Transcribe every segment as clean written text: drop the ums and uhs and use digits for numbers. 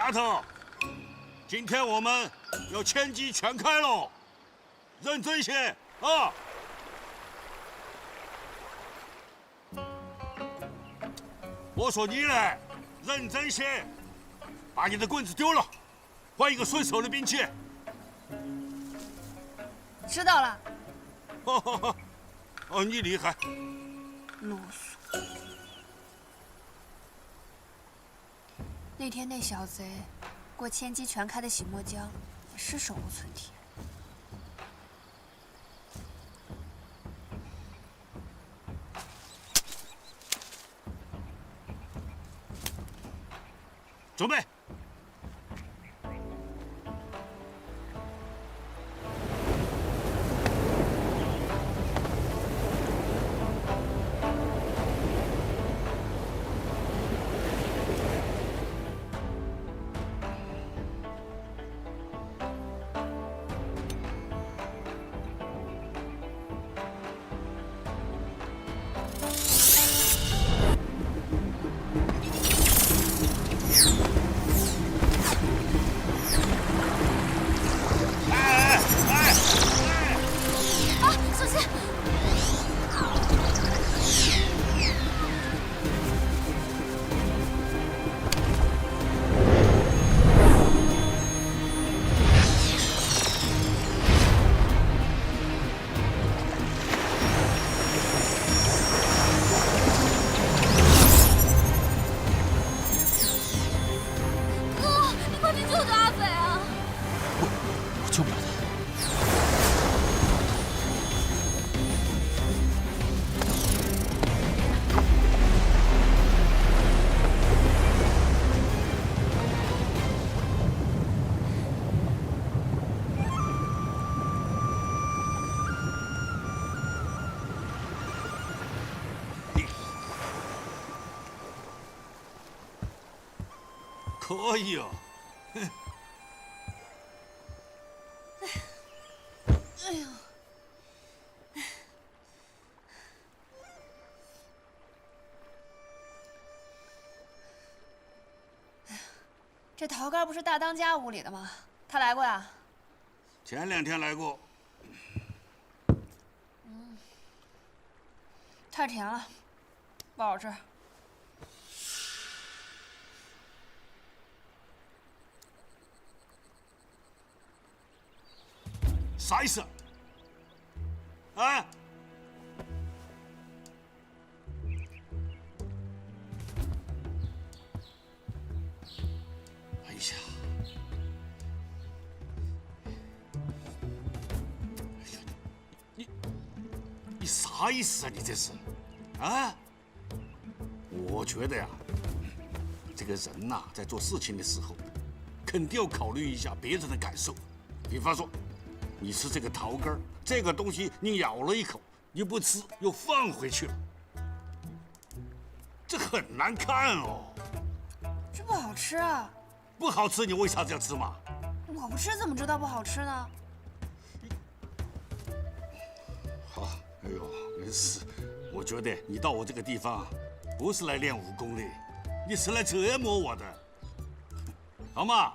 丫头，今天我们要千机全开喽，认真些啊！我说你嘞，认真些，把你的棍子丢了，换一个顺手的兵器。知道了。哦，你厉害。啰嗦。那天那小贼过千机全开的洗墨江，是手无寸铁。准备。救不了他。可以哦。哎呦！这桃干不是大当家屋里的吗？他来过呀？前2天来过。太甜了，不好吃。啥意思？啊？哎呀！你啥意思啊？你这是？啊？我觉得呀，这个人呐，在做事情的时候，肯定要考虑一下别人的感受。比方说，你吃这个桃干儿，这个东西你咬了一口，你不吃又放回去了，这很难看哦。这不好吃啊！不好吃，你为啥子要吃嘛？我不吃怎么知道不好吃呢？好，哎呦，没事。我觉得你到我这个地方，不是来练武功的，你是来折磨我的，好吗？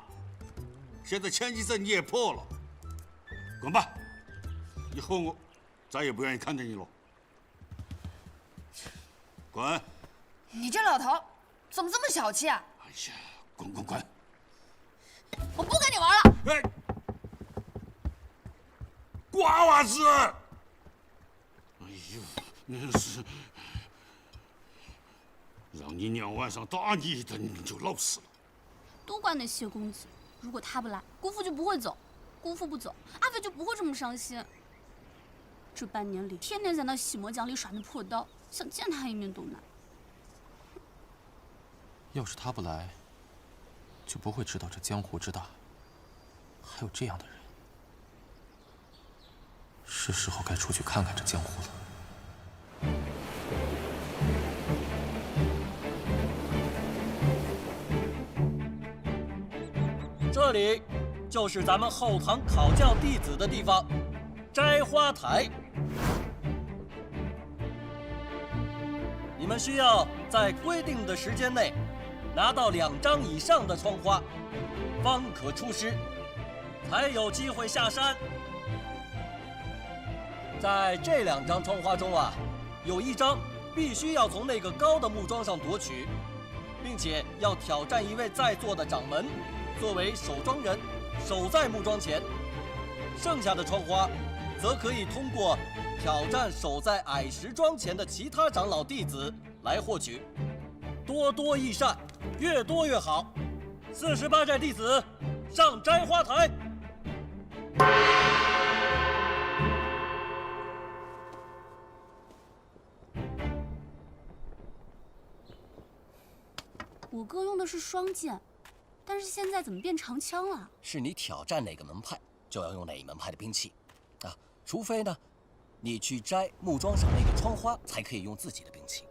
现在千机阵你也破了，滚吧！以后我再也不愿意看见你了。滚！你这老头怎么这么小气啊？哎呀，滚滚滚！我不跟你玩了！哎，瓜娃子！哎呦，真是让你娘晚上打你一顿，你就老实了。都怪那谢公子，如果他不来，姑父就不会走；姑父不走，阿飞就不会这么伤心。这半年里，天天在那洗墨江里耍那破刀，想见他一面都难。要是他不来，就不会知道这江湖之大，还有这样的人。是时候该出去看看这江湖了。这里就是咱们后堂考教弟子的地方，摘花台。你们需要在规定的时间内，拿到2张以上的窗花，方可出师，才有机会下山。在这2张窗花中啊，有1张必须要从那个高的木桩上夺取，并且要挑战一位在座的掌门，作为守庄人，守在木桩前。剩下的窗花，则可以通过挑战守在矮石桩前的其他长老弟子来获取。多多益善，越多越好。48寨弟子上摘花台。我哥用的是双剑，但是现在怎么变长枪了？是你挑战哪个门派，就要用哪一门派的兵器，啊，除非呢，你去摘木桩上那个窗花，才可以用自己的兵器。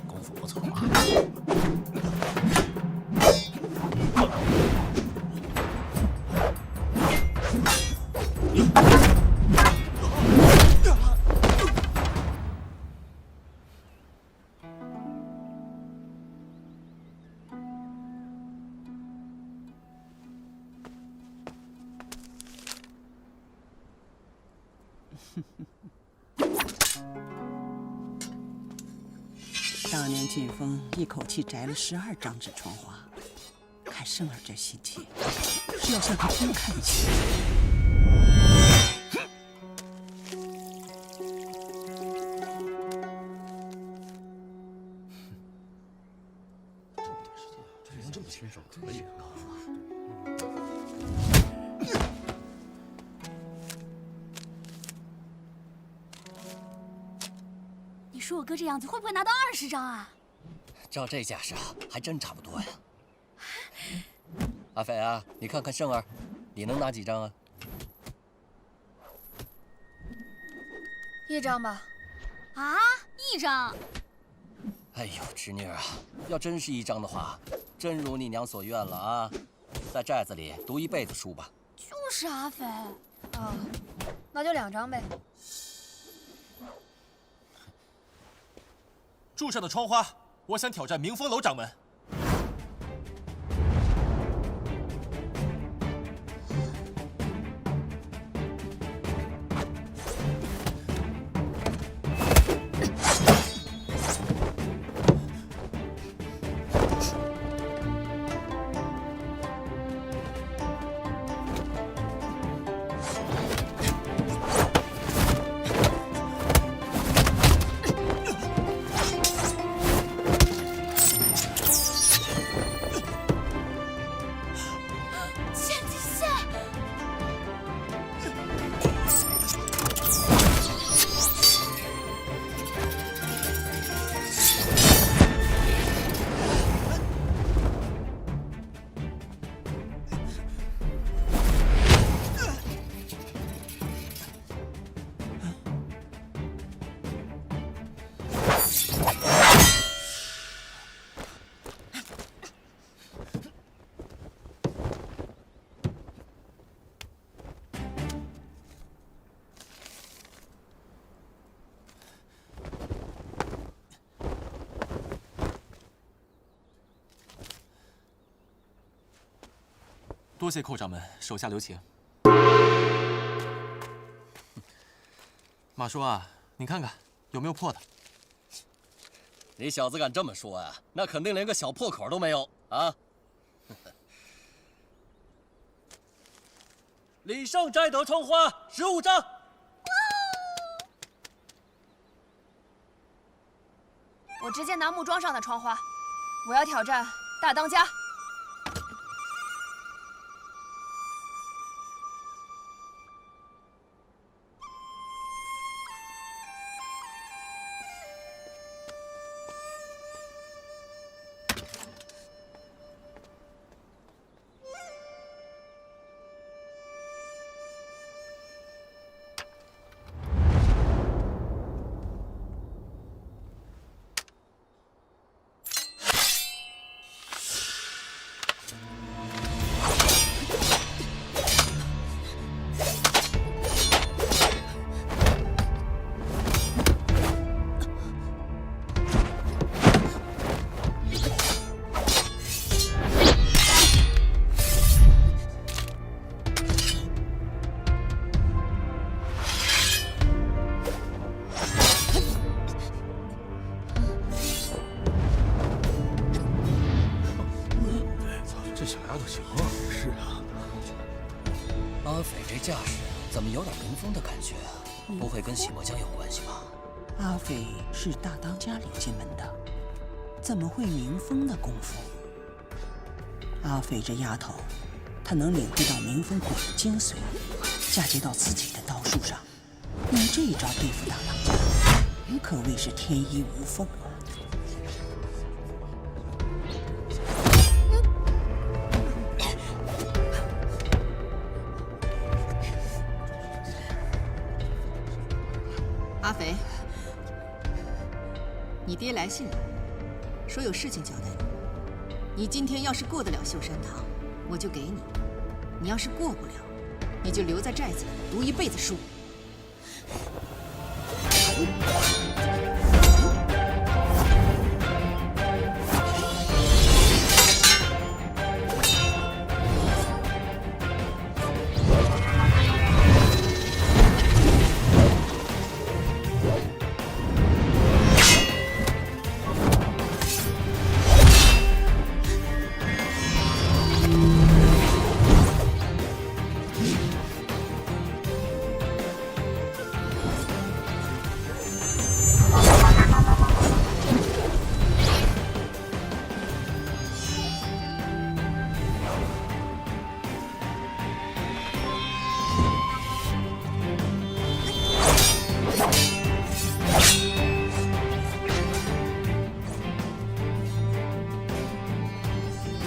功夫不错啊。当年飓风一口气摘了12张纸窗花，看圣儿这心气，是要向他公开一下。这么亲手可以啊。你说我哥这样子会不会拿到20张啊？照这架势啊，还真差不多呀。阿飞啊，你看看圣儿，你能拿几张啊？1张吧。啊，1张？哎呦，侄女啊，要真是1张的话，真如你娘所愿了啊，在寨子里读一辈子书吧。就是阿飞。啊，那就2张呗。柱上的窗花，我想挑战明风楼掌门。多谢寇掌门手下留情。马叔啊，你看看有没有破的？你小子敢这么说呀？那肯定连个小破口都没有啊！李胜摘得窗花15张。我直接拿木桩上的窗花，我要挑战大当家。这小丫头行啊！是啊，阿斐这架势怎么有点民风的感觉啊？不会跟洗墨江有关系吧？阿斐是大当家领进门的，怎么会民风的功夫？阿斐这丫头，她能领会到民风馆的精髓，嫁接到自己的刀术上，用这一招对付大当家，可谓是天衣无缝啊！阿肥，你爹来信了，说有事情交代你。你今天要是过得了秀山堂，我就给你；你要是过不了，你就留在寨子里读一辈子书。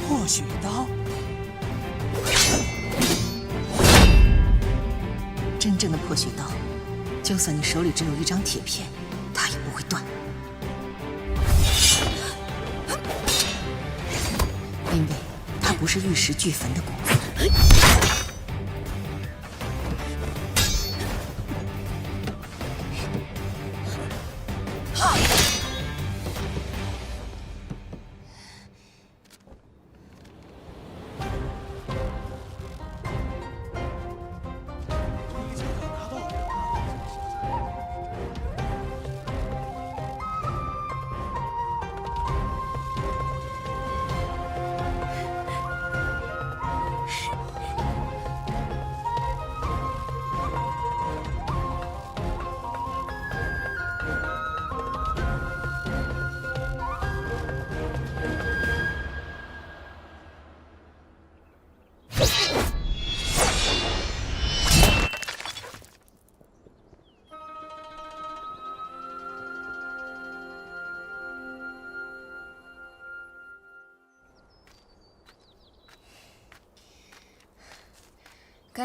破血刀，真正的破血刀，就算你手里只有一张铁片，它也不会断，因为它不是玉石俱焚的功夫。给。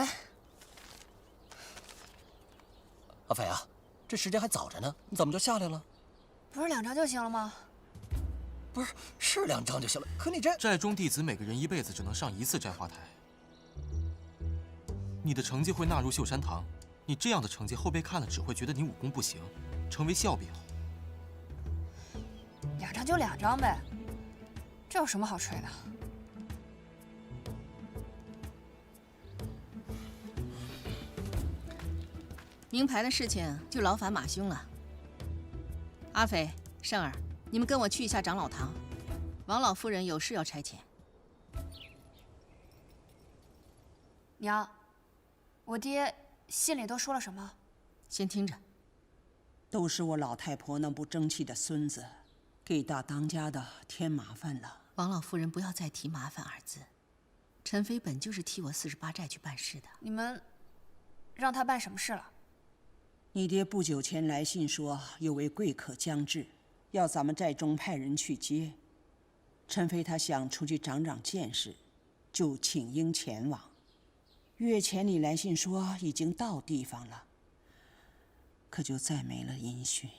阿斐啊，这时间还早着呢，你怎么就下来了？不是2张就行了吗？不是，是2张就行了。可你这寨中弟子每个人一辈子只能上1次摘花台。你的成绩会纳入秀山堂，你这样的成绩后辈看了只会觉得你武功不行，成为笑柄。 2张就2张呗，这有什么好吹的？名牌的事情就劳烦马兄了。阿斐、胜儿，你们跟我去一下长老堂，王老夫人有事要差遣。娘，我爹信里都说了什么？先听着。都是我老太婆那不争气的孙子，给大当家的添麻烦了。王老夫人不要再提麻烦二字。陈飞本就是替我48寨去办事的。你们让他办什么事了？ 你爹不久前来信说，有位贵客将至，要咱们寨中派人去接。陈飞他想出去长长见识，就请缨前往。月前你来信说已经到地方了，可就再没了音讯。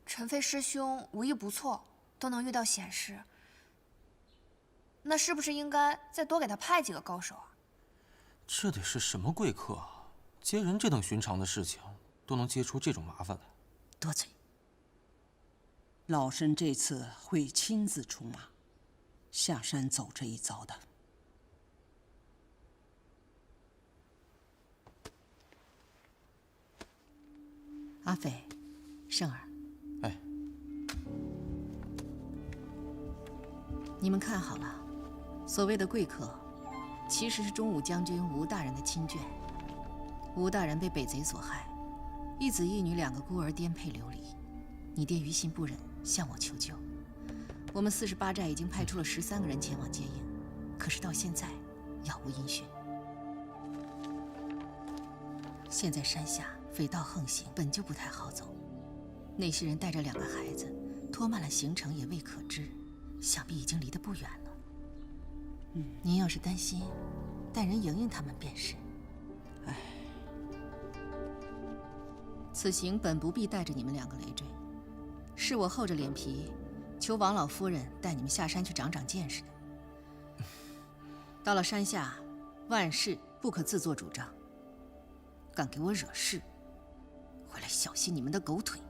陈飞师兄武艺不错，都能遇到险事，那是不是应该再多给他派几个高手啊？这得是什么贵客啊？ 接人这等寻常的事情，都能接出这种麻烦来。多嘴。老身这次会亲自出马，下山走这一遭的。阿斐，胜儿，哎，你们看好了，所谓的贵客，其实是中武将军吴大人的亲眷。吴大人被北贼所害，一子一女2个孤儿颠沛流离，你爹于心不忍，向我求救。我们48寨已经派出了13个人前往接应，可是到现在杳无音讯。现在山下匪盗横行，本就不太好走，那些人带着2个孩子，拖慢了行程也未可知，想必已经离得不远了。您要是担心，带人迎迎他们便是。此行本不必带着你们2个累赘，是我厚着脸皮求王老夫人带你们下山去长长见识的。到了山下，万事不可自作主张，敢给我惹事，回来小心你们的狗腿。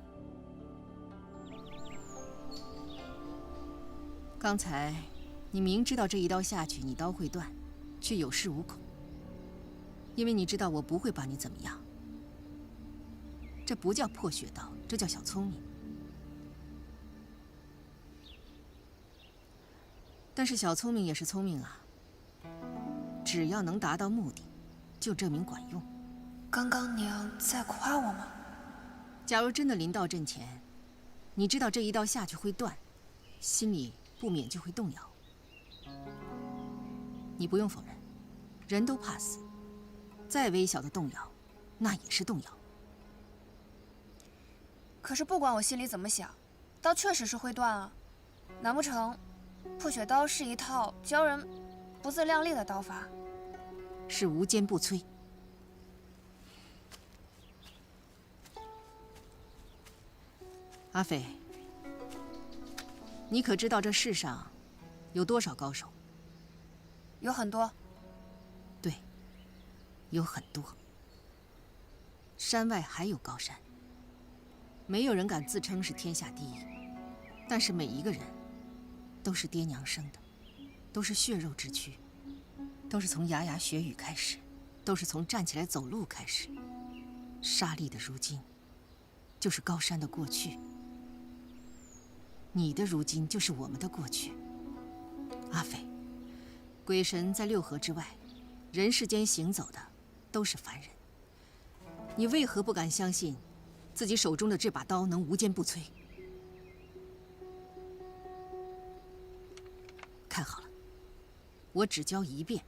刚才你明知道这一刀下去你刀会断，却有恃无恐，因为你知道我不会把你怎么样。这不叫破血刀，这叫小聪明。但是小聪明也是聪明啊，只要能达到目的，就证明管用。刚刚娘在夸我吗？假如真的临到阵前，你知道这一刀下去会断，心里不免就会动摇。你不用否认，人都怕死，再微小的动摇，那也是动摇。可是不管我心里怎么想，刀确实是会断啊。难不成破血刀是一套教人不自量力的刀法？是无坚不摧。阿飞，你可知道这世上有多少高手？有很多。对，有很多。山外还有高山，没有人敢自称是天下第一，但是每一个人都是爹娘生的，都是血肉之躯，都是从牙牙学语开始，都是从站起来走路开始。沙砾的如今，就是高山的过去。你的如今就是我们的过去。阿飞，鬼神在6合之外，人世间行走的都是凡人。你为何不敢相信自己手中的这把刀能无坚不摧？看好了，我只教1遍。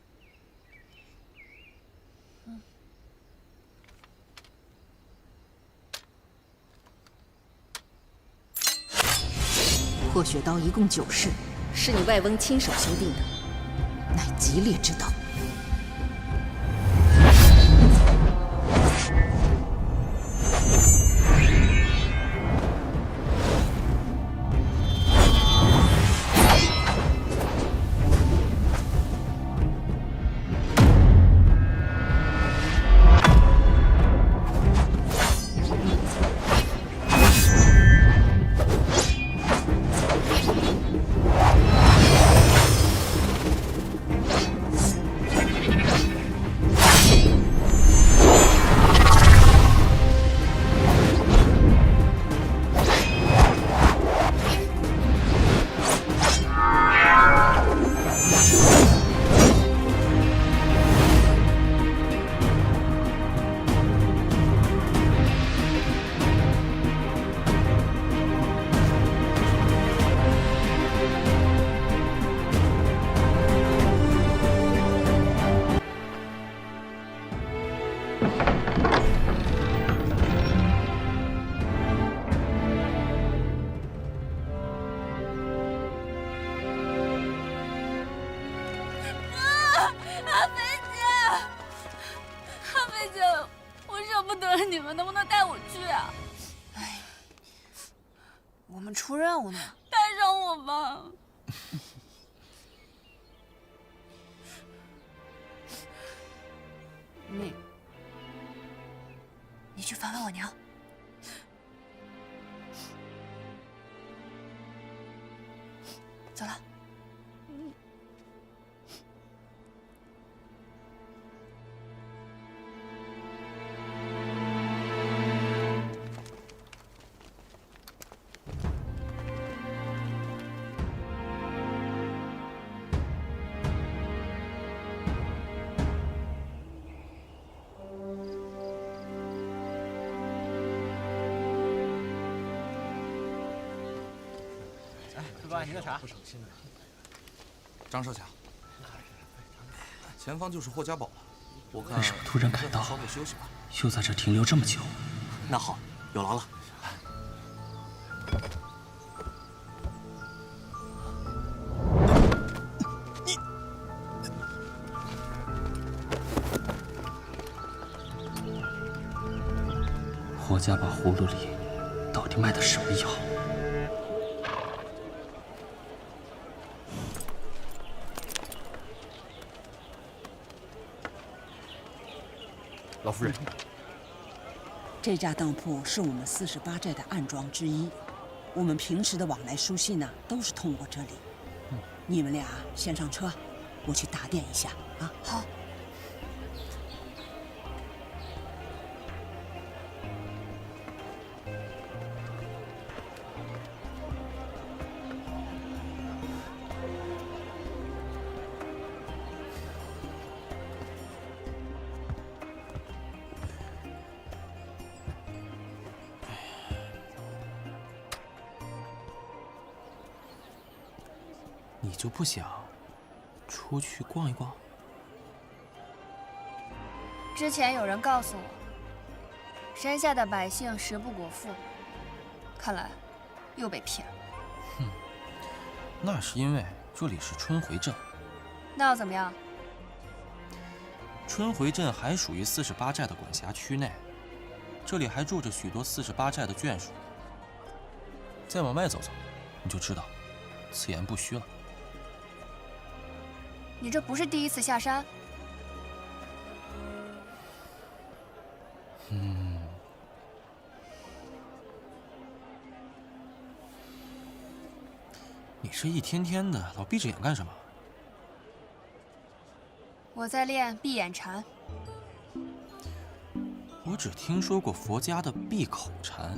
破血刀一共9式，是你外翁亲手修订的，乃极烈之刀。你们能不能带我去啊？我们出任务呢。带上我吧。你去烦烦我娘。走了。师傅，你的茶。张少侠，前方就是霍家堡了。我看为什么突然赶到？稍微休息吧。又在这停留这么久？那好，有劳了。霍家堡葫芦里到底卖的什么药？老夫人，这家当铺是我们48寨的暗庄之一，我们平时的往来书信呢，都是通过这里。你们俩先上车，我去打点一下啊。好。你就不想出去逛一逛？之前有人告诉我，山下的百姓食不果腹，看来又被骗了。那是因为这里是春回镇。那又怎么样？春回镇还属于48寨的管辖区内，这里还住着许多48寨的眷属。再往外走走，你就知道此言不虚了。你这不是第一次下山？你这一天天的老闭着眼干什么？我在练闭眼禅。我只听说过佛家的闭口禅。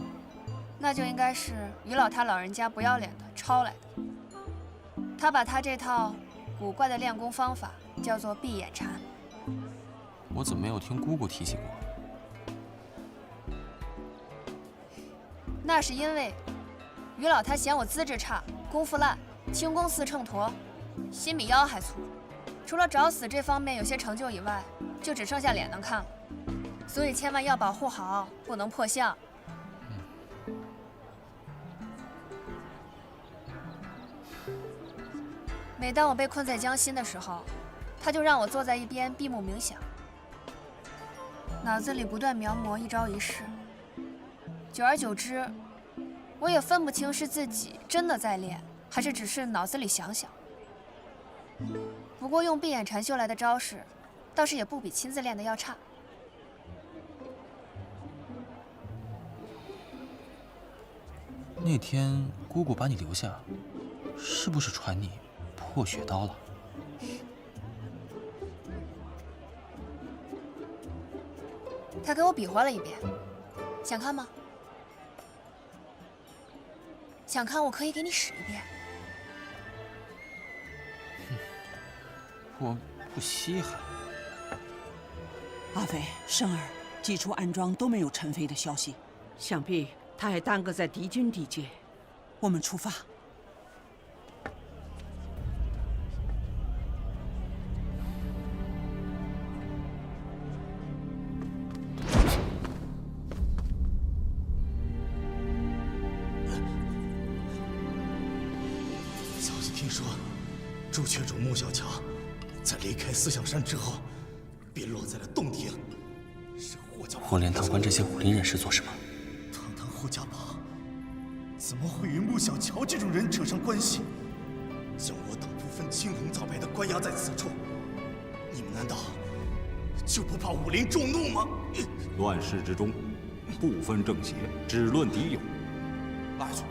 那就应该是于老他老人家不要脸的抄来的。他把他这套古怪的练功方法叫做闭眼禅。我怎么没有听姑姑提起过？那是因为于老他嫌我资质差，功夫烂，轻功似秤砣，心比腰还粗。除了找死这方面有些成就以外，就只剩下脸能看了。所以千万要保护好，不能破相。每当我被困在江心的时候，他就让我坐在一边闭目冥想，脑子里不断描摹一招一式。久而久之，我也分不清是自己真的在练，还是只是脑子里想想。不过用闭眼禅修来的招式，倒是也不比亲自练的要差。那天姑姑把你留下，是不是传你破血刀了？他给我比划了一遍，想看吗？想看，我可以给你使一遍。我不稀罕。阿飞、生儿几处暗庄都没有陈飞的消息，想必他还耽搁在敌军地界。我们出发。早就听说，朱雀主穆小乔在离开思想山之后，便落在了洞庭。是霍家堡。霍连堂关这些武林人士做什么？堂堂霍家堡，怎么会与穆小乔这种人扯上关系？将我等不分青红皂白的关押在此处，你们难道就不怕武林众怒吗？乱世之中，不分正邪，只论敌友。拉下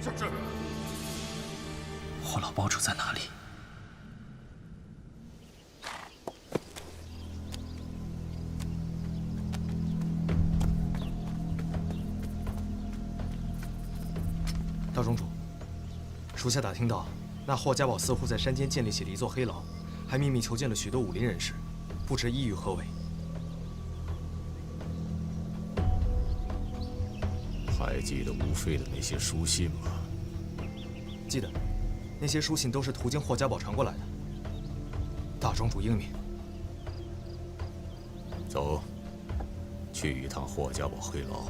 去。是。霍老堡主在哪里？大宗主，属下打听到，那霍家堡似乎在山间建立起了一座黑牢，还秘密囚禁了许多武林人士，不知意欲何为。还记得吴飞的那些书信吗？记得，那些书信都是途经霍家堡传过来的。大庄主英明。走，去一趟霍家堡黑牢。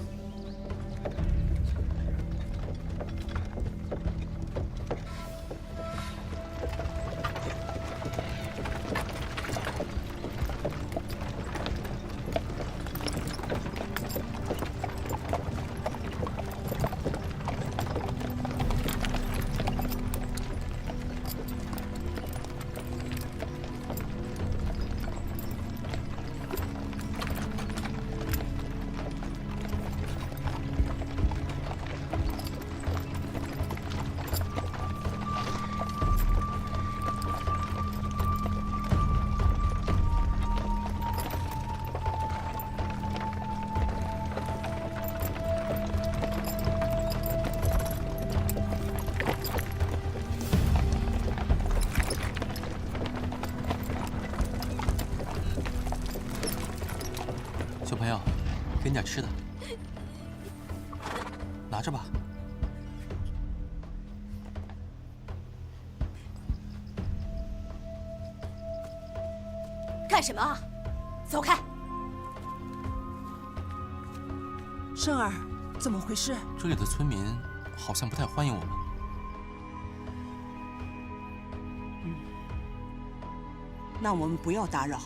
小朋友，给你点吃的，拿着吧。干什么啊？走开！生儿，怎么回事？这里的村民好像不太欢迎我们。那我们不要打扰，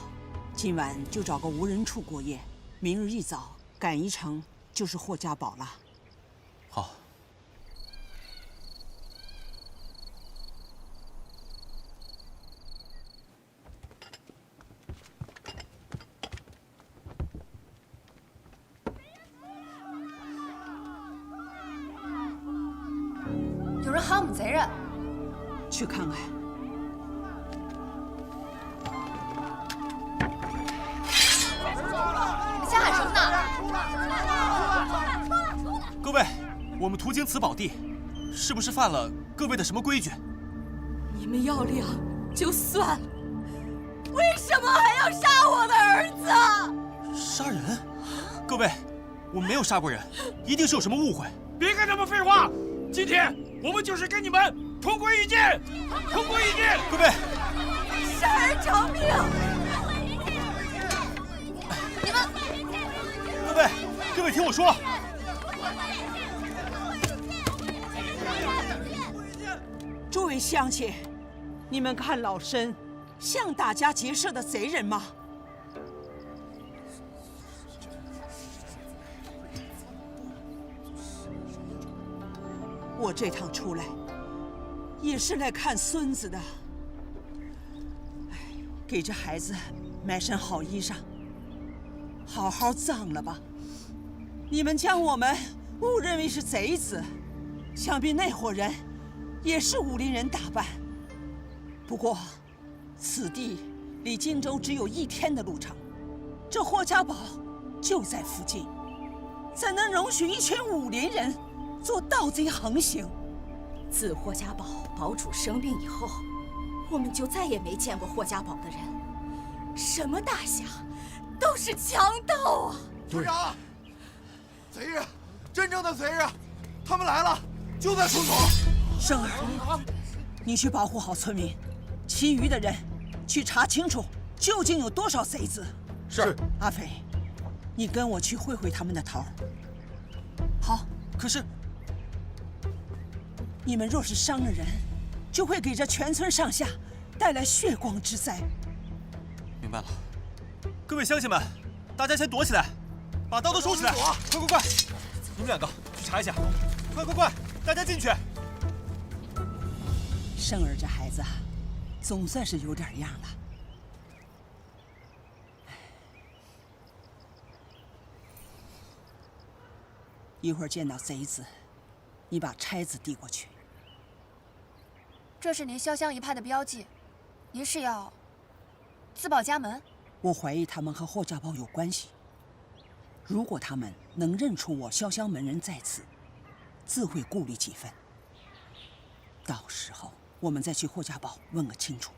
今晚就找个无人处过夜，明日一早赶一程就是霍家堡了。好。有人喊我们贼人，去看看。瞎喊什么呢？各位，我们途经此宝地，是不是犯了各位的什么规矩？你们要谅就算了，为什么还要杀我的儿子？杀人？各位，我们没有杀过人，一定是有什么误会。别跟他们废话，今天我们就是跟你们同归于尽，同归于尽。各位，生儿偿命！你们，各位听我说。诸位乡亲，你们看老身像打家劫舍的贼人吗？我这趟出来也是来看孙子的，给这孩子买身好衣裳，好好葬了吧。你们将我们误认为是贼子，想必那伙人也是武林人打扮。不过，此地离荆州只有1天的路程，这霍家堡就在附近，怎能容许一群武林人做盗贼横行？自霍家堡堡主生病以后，我们就再也没见过霍家堡的人。什么大侠，都是强盗啊！队长，贼人，真正的贼人，他们来了，就在村口。生儿，你去保护好村民，其余的人去查清楚究竟有多少贼子。是。阿飞，你跟我去会会他们的头。好。可是，你们若是伤了人，就会给这全村上下带来血光之灾。明白了。各位乡亲们，大家先躲起来，把刀都收起来。快！你们2个去查一下。快！大家进去。生儿这孩子，总算是有点样了。一会儿见到贼子，你把钗子递过去。这是您潇湘一派的标记，您是要自报家门？我怀疑他们和霍家堡有关系。如果他们能认出我潇湘门人在此，自会顾虑几分。到时候我们再去霍家堡问个清楚。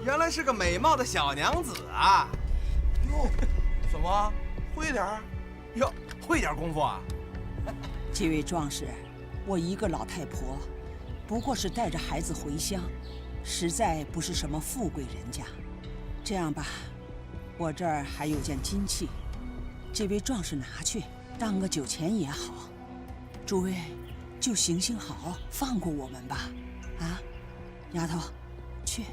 原来是个美貌的小娘子啊！哟，怎么会点儿？哟，会点功夫啊？几位壮士，我一个老太婆，不过是带着孩子回乡，实在不是什么富贵人家。这样吧，我这儿还有件金器，这位壮士拿去当个酒钱也好。诸位就行行好，放过我们吧。啊，丫头，去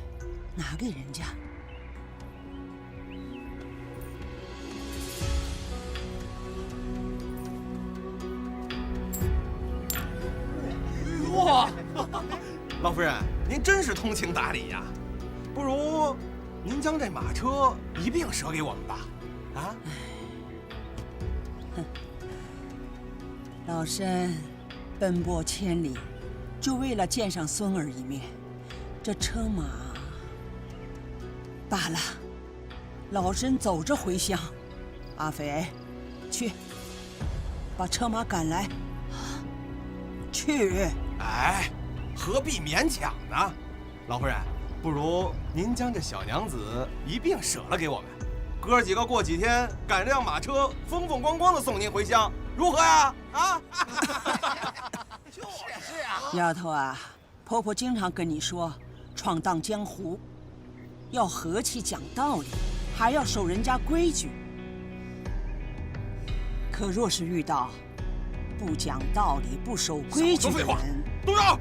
拿给人家。哇，老夫人，您真是通情达理呀！不如您将这马车一并舍给我们吧？啊？哼，老身奔波千里，就为了见上孙儿一面。这车马罢了，老身走着回乡。阿肥，去把车马赶来。去。哎，何必勉强呢？老夫人，不如您将这小娘子一并舍了给我们，哥几个过几天赶辆马车，风风光光的送您回乡，如何呀？啊！是啊。丫头啊，婆婆经常跟你说，闯荡江湖要和气讲道理，还要守人家规矩。可若是遇到不讲道理、不守规矩的人，动手！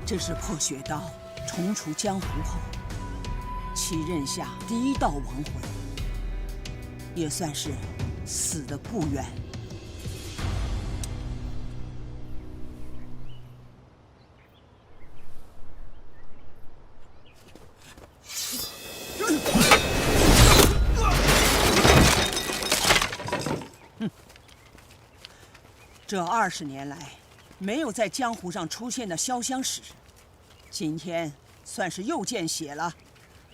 这是破血刀重出江湖后，其刃下第一道亡魂，也算是死得不冤。这20年来，没有在江湖上出现的潇湘使，今天算是又见血了。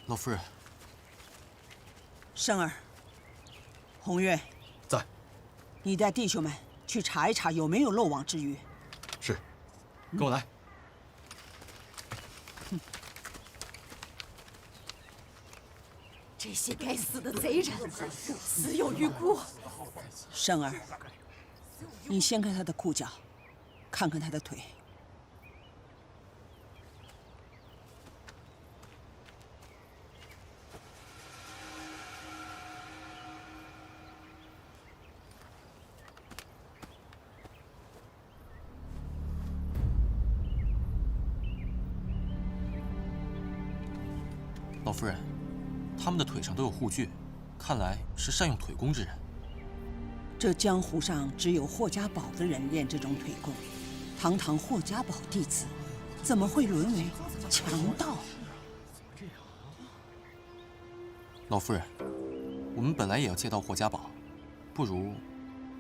老夫人，生儿，红月在，你带弟兄们去查一查有没有漏网之鱼。是，跟我来。这些该死的贼人，死有余辜。生儿，你掀开他的裤脚，看看他的腿。老夫人，他们的腿上都有护具，看来是善用腿功之人。这江湖上只有霍家堡的人练这种腿功，堂堂霍家堡弟子，怎么会沦为强盗？老夫人，我们本来也要借到霍家堡，不如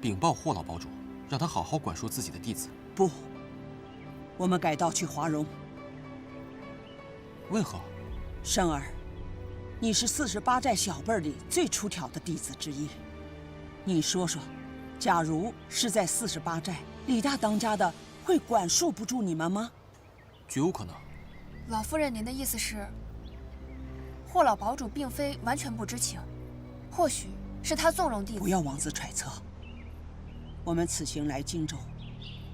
禀报霍老堡主，让他好好管束自己的弟子。不，我们改道去华容。为何？生儿，你是48寨小辈里最出挑的弟子之一。你说说，假如是在48寨，李大当家的会管束不住你们吗？绝无可能。老夫人，您的意思是，霍老堡主并非完全不知情，或许是他纵容弟子。不要妄自揣测。我们此行来荆州，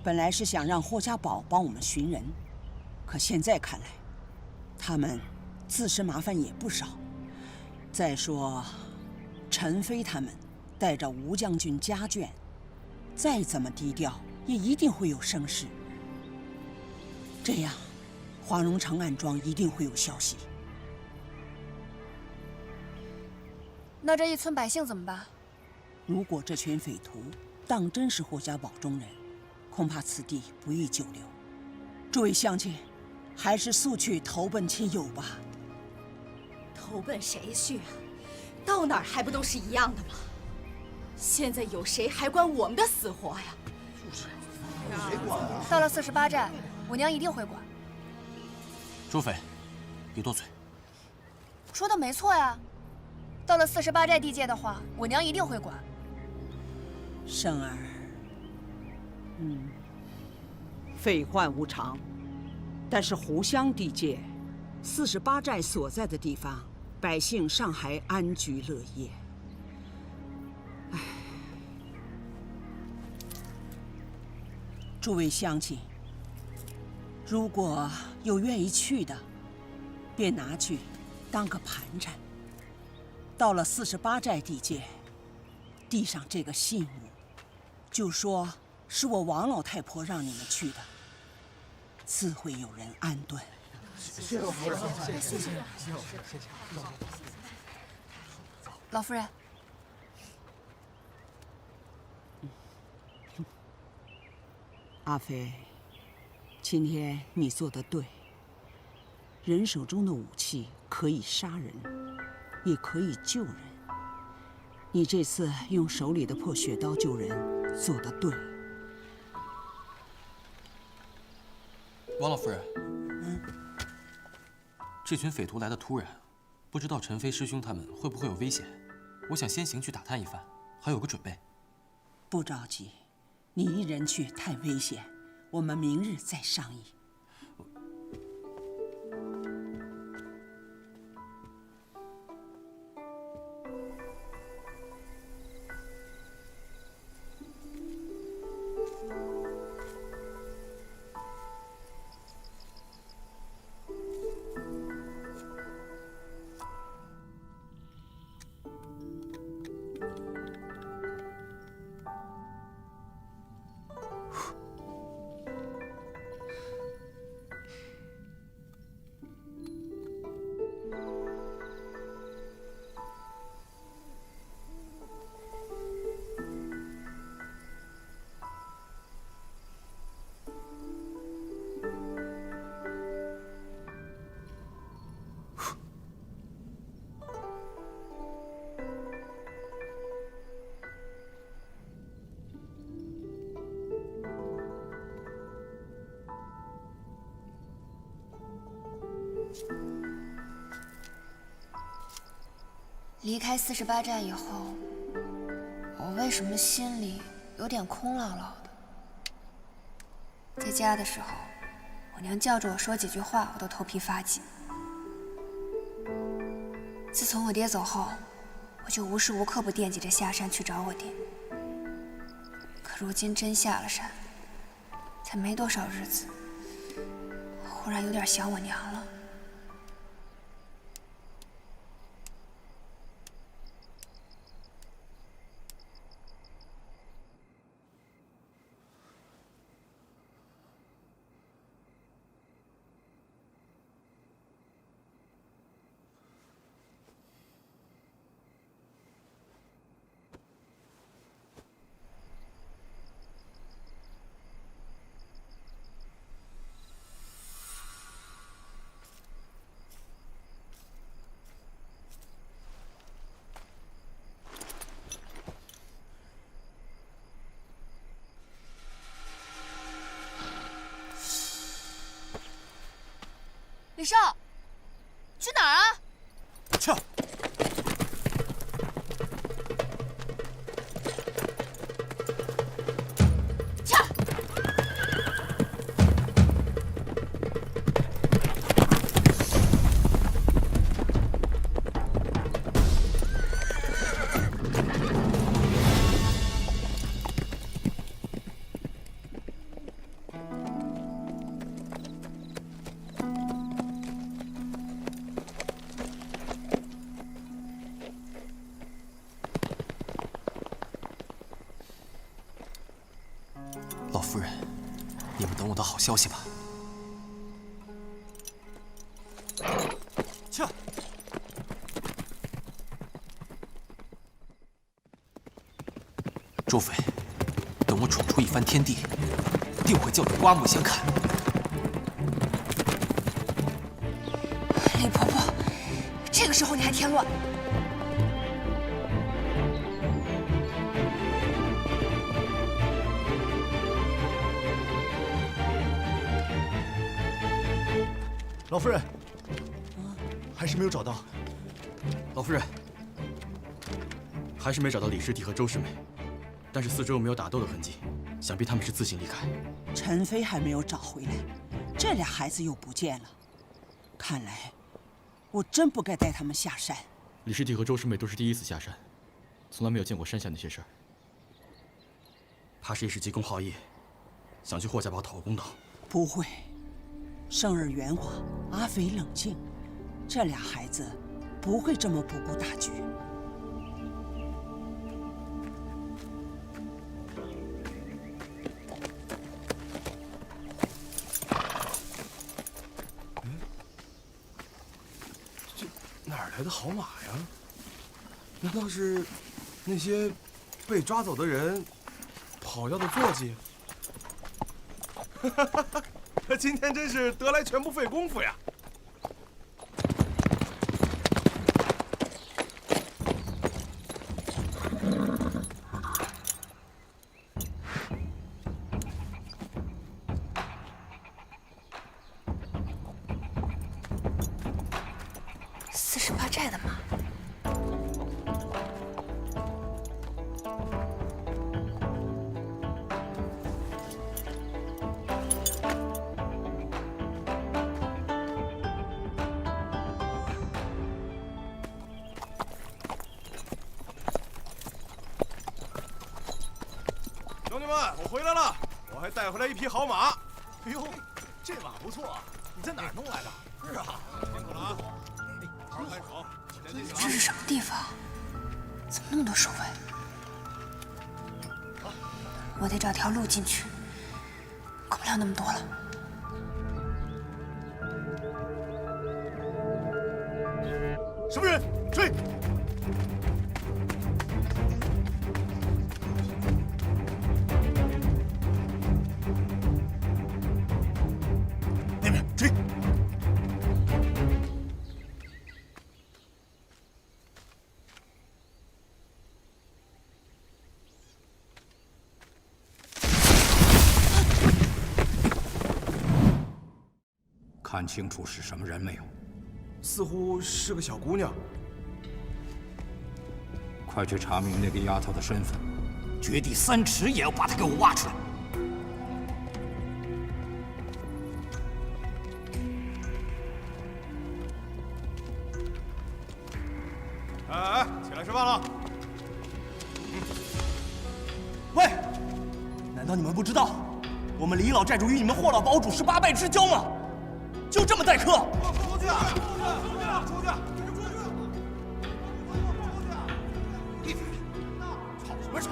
本来是想让霍家堡帮我们寻人，可现在看来，他们自身麻烦也不少。再说，陈飞他们带着吴将军家眷，再怎么低调，也一定会有声势。这样，华容城暗庄一定会有消息。那这一村百姓怎么办？如果这群匪徒当真是霍家堡中人，恐怕此地不宜久留。诸位乡亲，还是速去投奔亲友吧。投奔谁去啊？到哪儿还不都是一样的吗？现在有谁还管我们的死活呀？到了48寨，我娘一定会管。朱匪，别多嘴。说的没错呀。到了48寨地界的话，我娘一定会管。生儿，废患无常，但是湖湘地界，48寨所在的地方，百姓尚还安居乐业。唉，诸位乡亲，如果有愿意去的，便拿去当个盘缠。到了48寨地界，递上这个信物，就说是我王老太婆让你们去的，自会有人安顿。谢谢老夫人，谢谢。老夫人，阿飞，今天你做得对。人手中的武器可以杀人，也可以救人。你这次用手里的破血刀救人，做得对。王老夫人，这群匪徒来的突然，不知道陈飞师兄他们会不会有危险。我想先行去打探一番，还有个准备。不着急，你一人去太危险，我们明日再商议。离开48寨以后，我为什么心里有点空落落的？在家的时候，我娘叫着我说几句话，我都头皮发紧。自从我爹走后，我就无时无刻不惦记着下山去找我爹。可如今真下了山，才没多少日子，忽然有点想我娘了。李少，去哪儿啊？撤！撤！得好消息吧？去。周妃，等我闯出一番天地，定会叫你刮目相看。李婆婆，这个时候你还添乱？老夫人，还是没有找到。老夫人，还是没找到李师弟和周师妹，但是四周又没有打斗的痕迹，想必他们是自行离开。陈飞还没有找回来，这俩孩子又不见了，看来我真不该带他们下山。李师弟和周师妹都是第一次下山，从来没有见过山下那些事儿，怕是也是急公好义，想去霍家堡讨个公道。不会。圣儿圆滑，阿飞冷静，这俩孩子不会这么不顾大局。这哪儿来的好马呀？难道是那些被抓走的人跑要的坐骑？哈哈哈！今天真是得来全不费功夫呀！48寨的马。兄弟们，我回来了，我还带回来一匹好马。哎呦，这马不错，你在哪儿弄来的？是啊，辛苦了啊！好好看手，这是什么地方？怎么那么多守卫？我得找条路进去，管不了那么多了。什么人？追！那边追！看清楚是什么人没有？似乎是个小姑娘。快去查明那个丫头的身份，掘地3尺也要把她给我挖出来。哎，起来吃饭了。喂，难道你们不知道，我们李老寨主与你们霍老堡主18拜之交吗？就这么待客？出去啊！出去！出去！闭嘴！吵什么吵？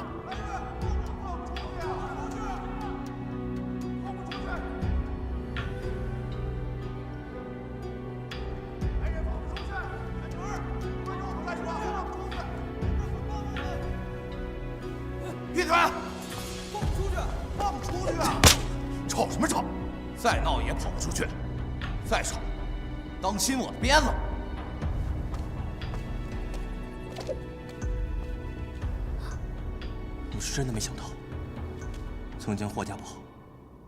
闭嘴！放出去！放出去啊！吵什么吵？再闹也跑不出去。再吵，当心我的鞭子！我是真的没想到，曾经霍家堡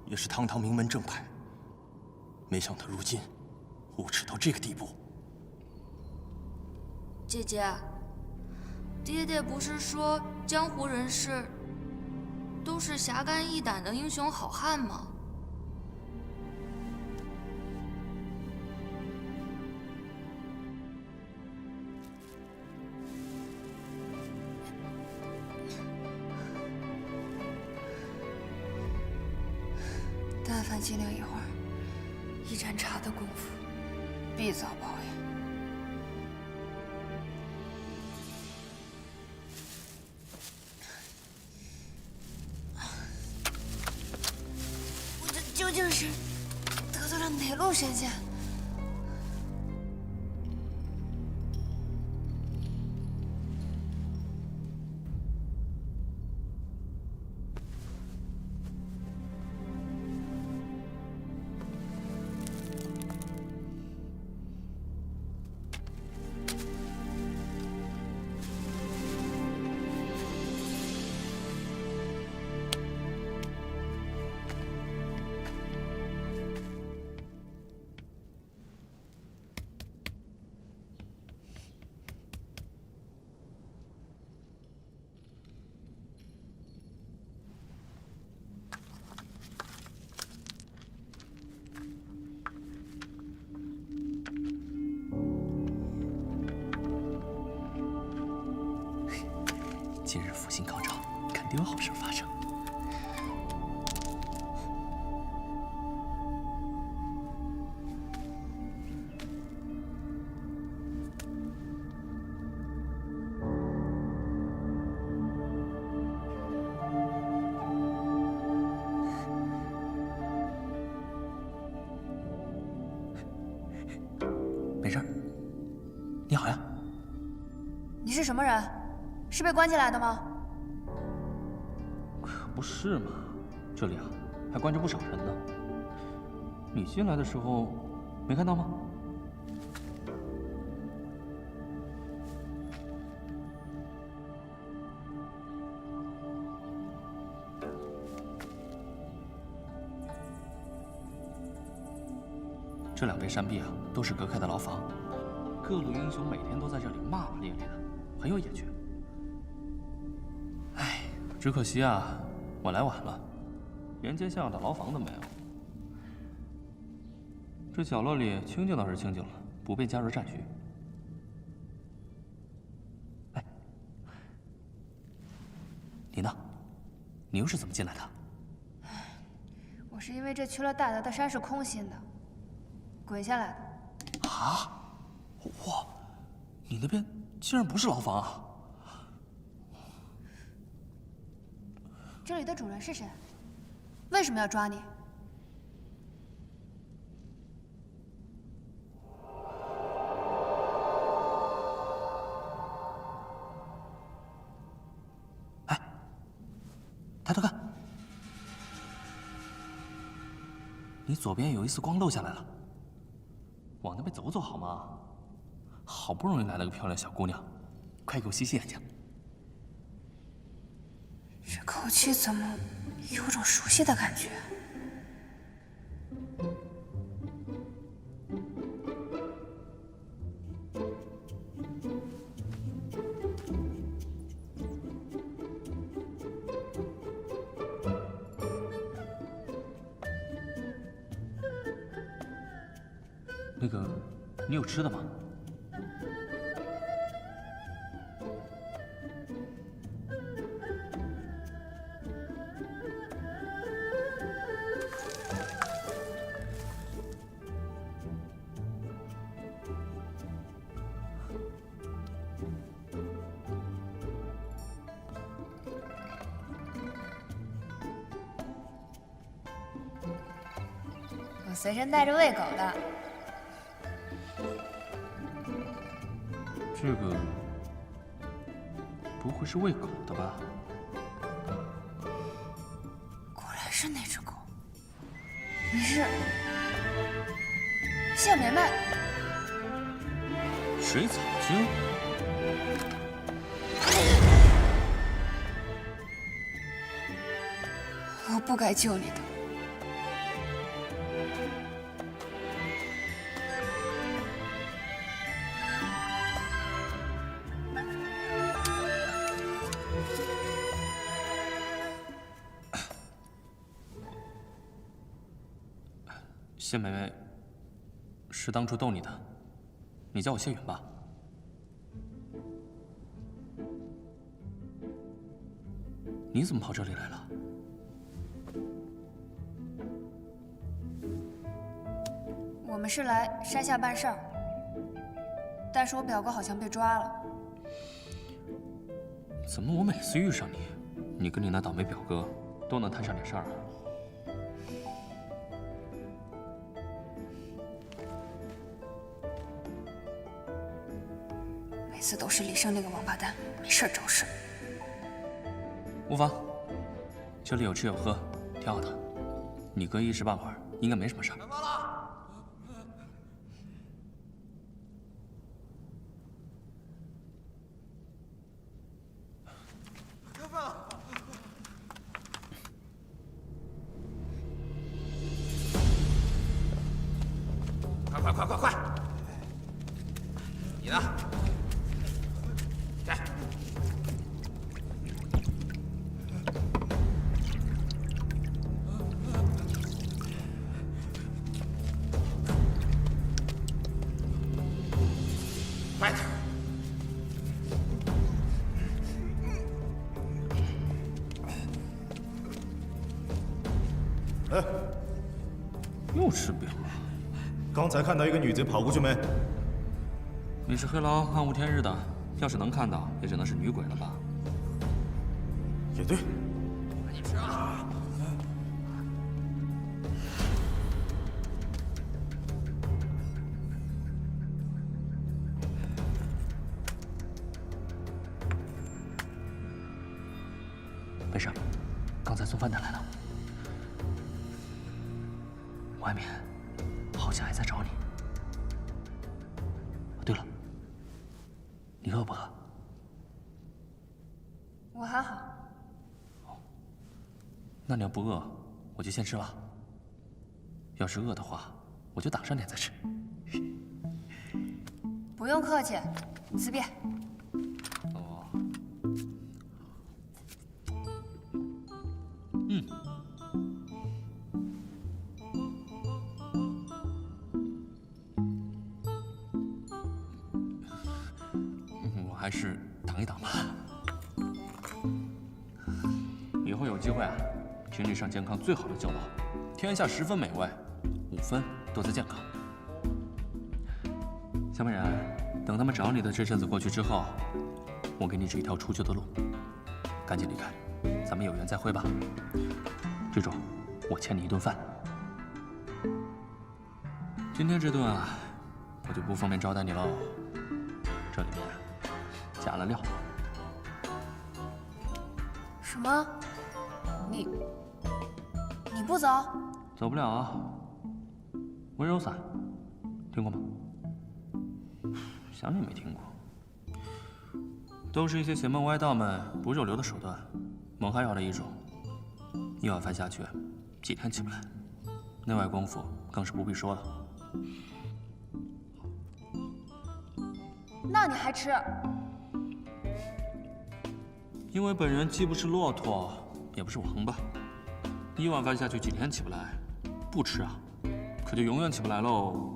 也是堂堂名门正派，没想到如今无耻到这个地步。姐姐，爹爹不是说江湖人士都是侠肝义胆的英雄好汉吗？但凡静留一会儿，一盏茶的功夫，必遭报应。我这究竟是仙剑。今日福星高照，肯定有好事发生。没事儿，你好呀。你是什么人？是被关进来的吗？可不是嘛，这里啊还关着不少人呢。你进来的时候没看到吗？这两边山壁啊都是隔开的牢房，各路英雄每天都在这里骂骂咧咧的，很有野趣。哎，只可惜啊，我来晚了，连间像样的牢房都没有。这角落里清静倒是清静了，不便加入战局。哎，你呢？你又是怎么进来的？我是因为这去了大德的山是空心的，滚下来的。啊！哇，你那边竟然不是牢房啊！这里的主人是谁？为什么要抓你？哎，抬头看，你左边有一丝光漏下来了，往那边走走好吗？好不容易来了个漂亮小姑娘，快给我洗洗眼睛。这口气怎么有种熟悉的感觉？那个，你有吃的吗？我随身带着喂狗的。这个不会是喂狗的吧？果然是那只狗。你是谢梅梅？水草精？我不该救你的。谢梅梅，是当初逗你的，你叫我谢远吧。你怎么跑这里来了？我们是来山下办事儿，但是我表哥好像被抓了。怎么我每次遇上你，你跟你那倒霉表哥都能摊上点事儿啊？每次都是李胜那个王八蛋，没事找事。无妨，这里有吃有喝，挺好的。你哥一时半会儿应该没什么事儿。开饭了。开饭了。快！你呢？来。快点！哎，又吃饼了。刚才看到一个女贼跑过去没？你是黑牢暗无天日的，要是能看到，也只能是女鬼了吧？也对。赶紧吃啊！没事，刚才送饭的来了，外面好像还在找你。对了，你饿不饿？我还好。那你要不饿，我就先吃了。要是饿的话，我就打上点再吃。不用客气，随便。哦。我还是挡一挡吧。以后有机会啊，请你上健康最好的酒楼，天下10分美味，5分都在健康。小美人，等他们找你的这阵子过去之后，我给你指一条出去的路，赶紧离开，咱们有缘再会吧。记住，我欠你一顿饭。今天这顿啊，我就不方便招待你喽，这里面加了料。什么？你不走？走不了啊。温柔伞，听过吗？想你没听过。都是一些邪门歪道们不入流的手段，蒙哈药的一种。一碗饭下去，几天起不来。内外功夫更是不必说了。那你还吃？因为本人既不是骆驼，也不是王八，一碗饭下去几天起不来，不吃啊，可就永远起不来喽。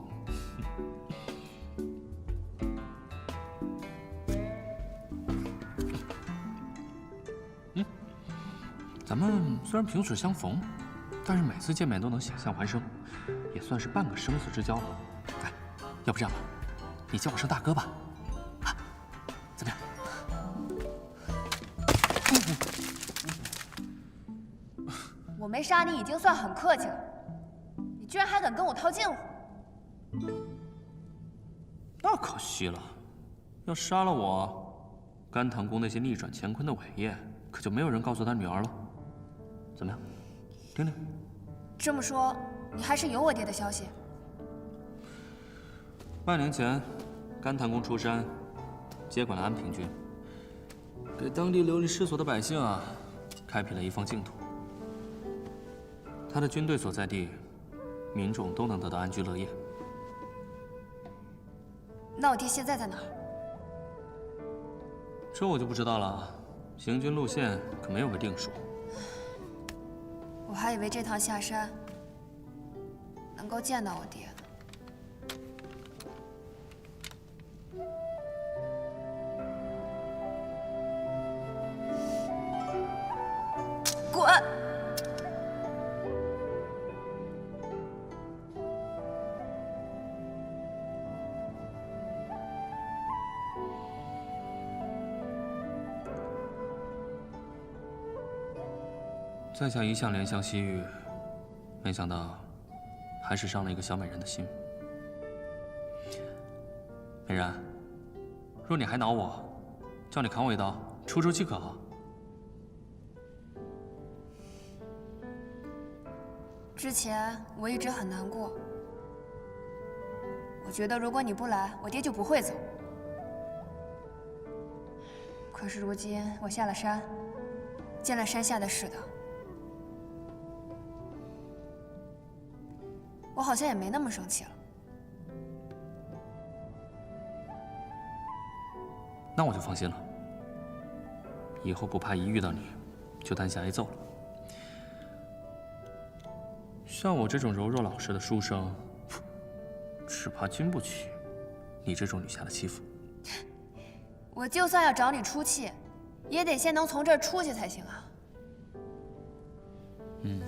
咱们虽然萍水相逢，但是每次见面都能险象环生，也算是半个生死之交了。哎，要不这样吧，你叫我声大哥吧，啊，怎么样？我没杀你已经算很客气了，你居然还敢跟我套近乎！那可惜了，要杀了我，甘棠宫那些逆转乾坤的伟业，可就没有人告诉他女儿了。怎么样，听听？这么说，你还是有我爹的消息。半年前，甘棠宫出山，接管了安平郡，给当地流离失所的百姓啊，开辟了一方净土。他的军队所在地，民众都能得到安居乐业。那我爹现在在哪儿？这我就不知道了，行军路线可没有个定数。我还以为这趟下山能够见到我爹呢。滚！在下一向怜香惜玉，没想到还是伤了一个小美人的心。美人，若你还恼我，叫你砍我一刀，出出气可好？之前我一直很难过，我觉得如果你不来，我爹就不会走。可是如今我下了山，见了山下的世道，我好像也没那么生气了。那我就放心了，以后不怕一遇到你就担心挨揍了。像我这种柔弱老实的书生，只怕经不起你这种女侠的欺负。我就算要找你出气，也得先能从这儿出去才行啊。嗯。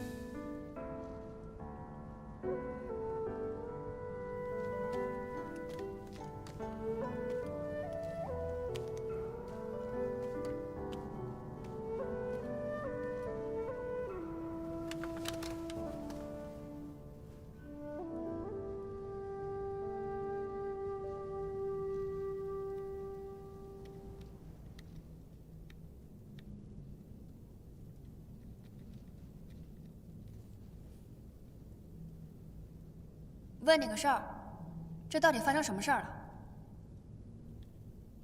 问你个事儿，这到底发生什么事儿了？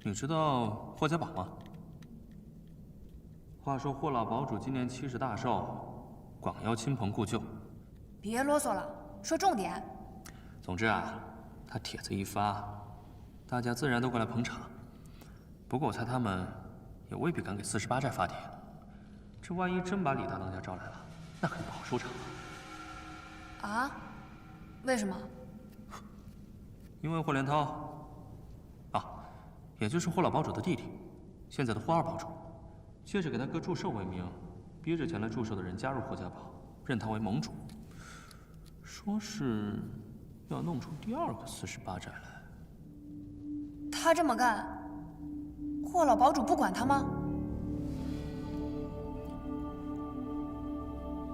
你知道霍家堡吗？话说霍老堡主今年70大寿，广邀亲朋故旧。别啰嗦了，说重点。总之啊，他帖子一发，大家自然都过来捧场。不过我猜他们也未必敢给48寨发帖。这万一真把李大当家招来了，那可就不好收场了。啊？为什么？因为霍连涛，啊，也就是霍老堡主的弟弟，现在的霍二堡主，借着给他哥祝寿为名，逼着前来祝寿的人加入霍家堡，认他为盟主，说是要弄出第2个48寨来。他这么干，霍老堡主不管他吗？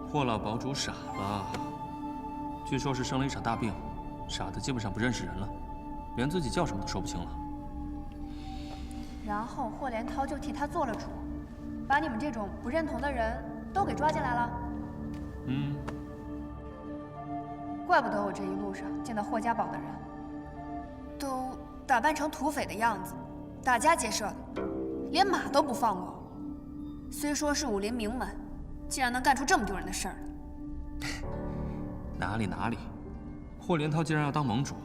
霍老堡主傻了，据说是生了一场大病，傻的基本上不认识人了，连自己叫什么都说不清了。然后霍连涛就替他做了主，把你们这种不认同的人都给抓进来了。嗯，怪不得我这一路上见到霍家堡的人，都打扮成土匪的样子，打家劫舍的，连马都不放过。虽说是武林名门，竟然能干出这么丢人的事儿。哪里，霍连涛既然要当盟主，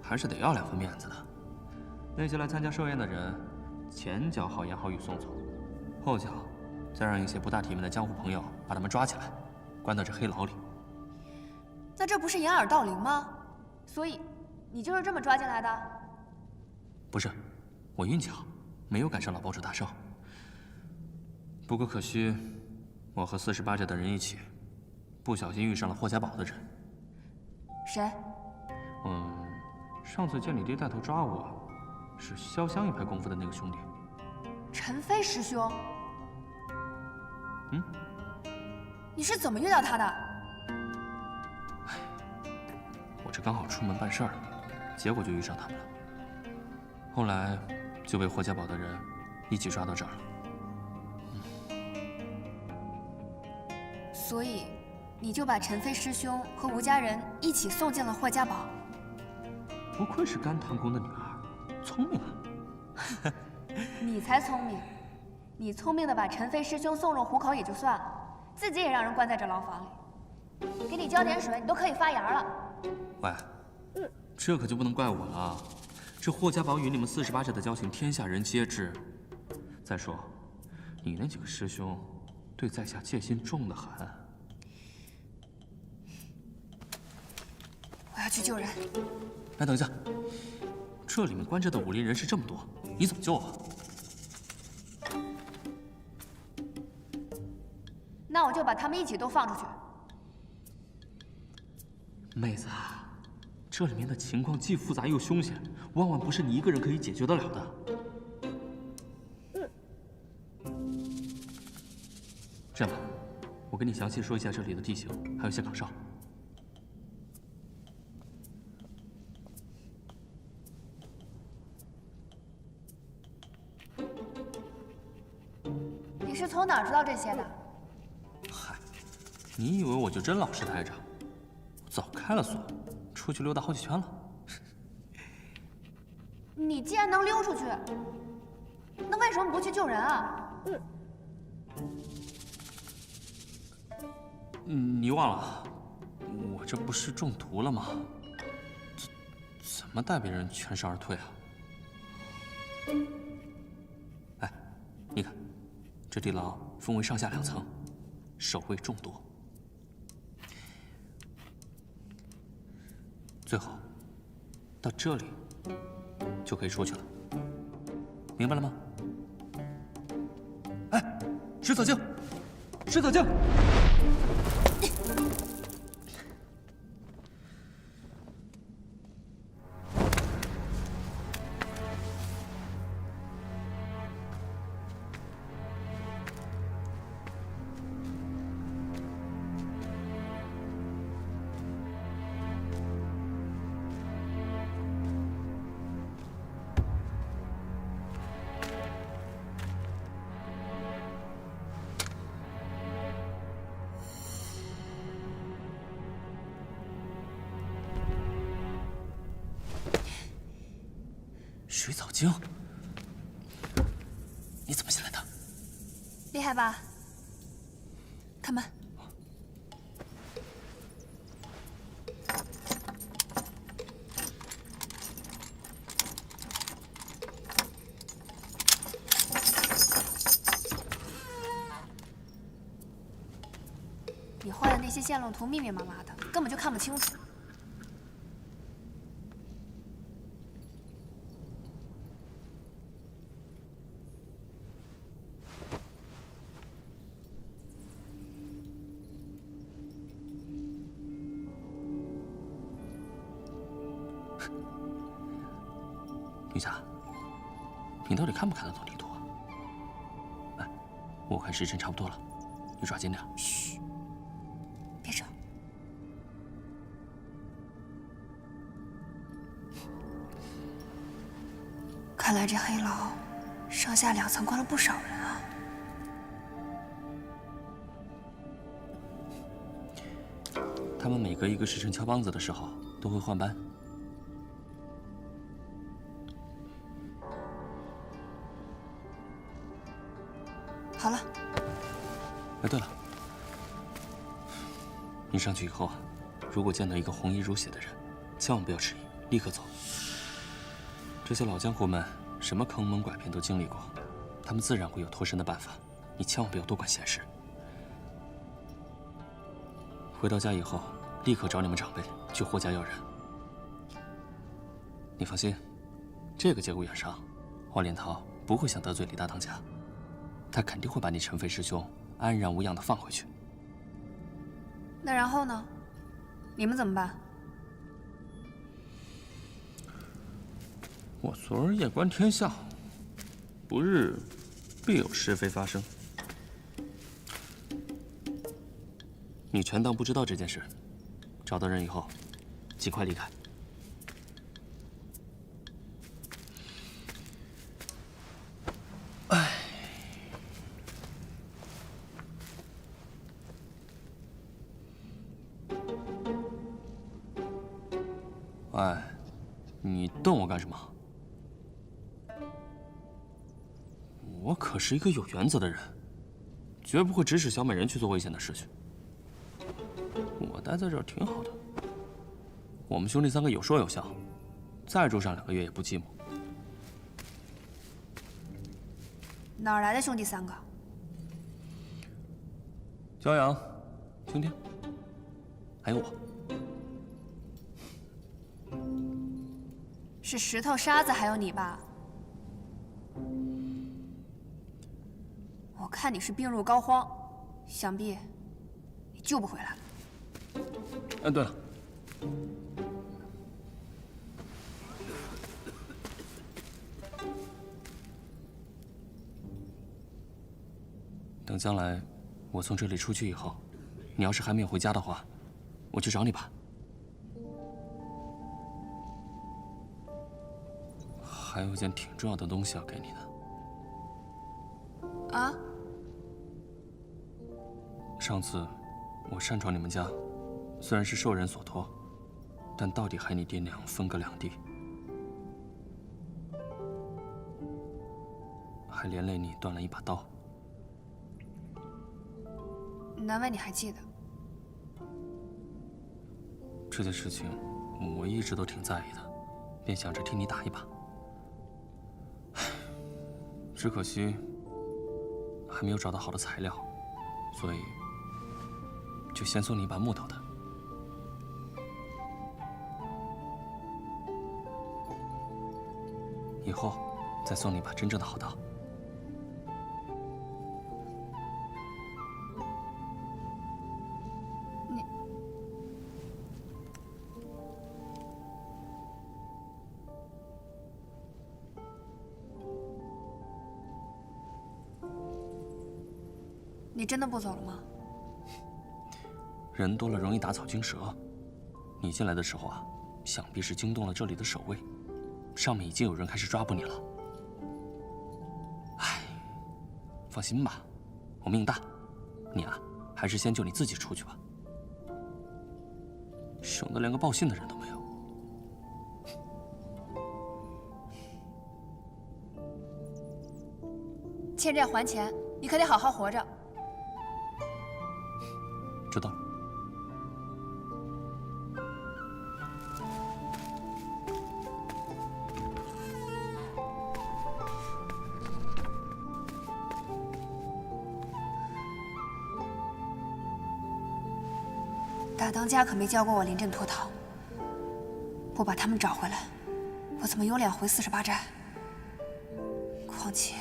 还是得要2分面子的。那些来参加寿宴的人，前脚好言好语送走，后脚再让一些不大体面的江湖朋友把他们抓起来，关到这黑牢里。那这不是掩耳盗铃吗？所以，你就是这么抓进来的？不是，我运气好，没有赶上老堡主大寿。不过可惜，我和48寨的人一起，不小心遇上了霍家堡的人。谁？上次见你爹带头抓我，是潇湘一派功夫的那个兄弟。陈飞师兄。嗯？你是怎么遇到他的？我这刚好出门办事儿，结果就遇上他们了。后来就被霍家堡的人一起抓到这儿了。所以，你就把陈飞师兄和吴家人一起送进了霍家堡。不愧是甘棠宫的女儿，聪明啊！你才聪明，你聪明的把陈飞师兄送入虎口也就算了，自己也让人关在这牢房里。给你浇点水，你都可以发芽了。喂，这可就不能怪我了。这霍家堡与你们48寨的交情，天下人皆知。再说，你那几个师兄对在下戒心重得很。我要去救人。哎，等一下，这里面关着的武林人士这么多，你怎么救啊？那我就把他们一起都放出去。妹子，这里面的情况既复杂又凶险，万万不是你一个人可以解决得了的。这样吧，我跟你详细说一下这里的地形，还有些岗哨。你是从哪儿知道这些的？嗨，你以为我就真老实待着？我早开了锁，出去溜达好几圈了。你既然能溜出去，那为什么不去救人啊？你忘了，我这不是中毒了吗？怎么带别人全身而退啊？哎，你看，这地牢分为上下2层，守卫众多。最后，到这里就可以出去了，明白了吗？哎，石草镜，石草镜。水藻精，你怎么进来的？厉害吧？开门。你画的那些线路图密密麻麻的，根本就看不清楚。女侠，你到底看不看得懂地图啊？哎，我看时辰差不多了，你抓紧点。嘘，别吵。看来这黑牢上下2层关了不少人啊。他们每隔1个时辰敲梆子的时候都会换班。好了。哎，对了，你上去以后啊，如果见到一个红衣如血的人，千万不要迟疑，立刻走。这些老江湖们什么坑蒙拐骗都经历过，他们自然会有脱身的办法，你千万不要多管闲事。回到家以后，立刻找你们长辈去霍家要人。你放心，这个节骨眼上，华连涛不会想得罪李大当家。他肯定会把你陈飞师兄安然无恙的放回去。那然后呢？你们怎么办？我昨儿夜观天象，不日必有是非发生。你全当不知道这件事，找到人以后，尽快离开。哎，你瞪我干什么？我可是一个有原则的人，绝不会指使小美人去做危险的事情。我待在这儿挺好的，我们兄弟3个有说有笑，再住上2个月也不寂寞。哪儿来的兄弟3个？骄阳、青天，还有我。是石头、沙子，还有你吧？我看你是病入膏肓，想必你救不回来了。哎，对了，等将来我从这里出去以后，你要是还没有回家的话，我去找你吧。还有一件挺重要的东西要给你的。啊？上次我擅闯你们家，虽然是受人所托，但到底害你爹娘分隔两地，还连累你断了一把刀。难为你还记得。这件事情我一直都挺在意的，便想着替你打一把。只可惜还没有找到好的材料，所以就先送你一把木头的。以后再送你一把真正的好刀。你真的不走了吗？人多了容易打草惊蛇。你进来的时候啊，想必是惊动了这里的守卫，上面已经有人开始抓捕你了。唉，放心吧，我命大。你啊，还是先救你自己出去吧，省得连个报信的人都没有。欠债还钱，你可得好好活着。知道了。大当家可没教过我临阵脱逃，不把他们找回来，我怎么有脸回48寨？况且，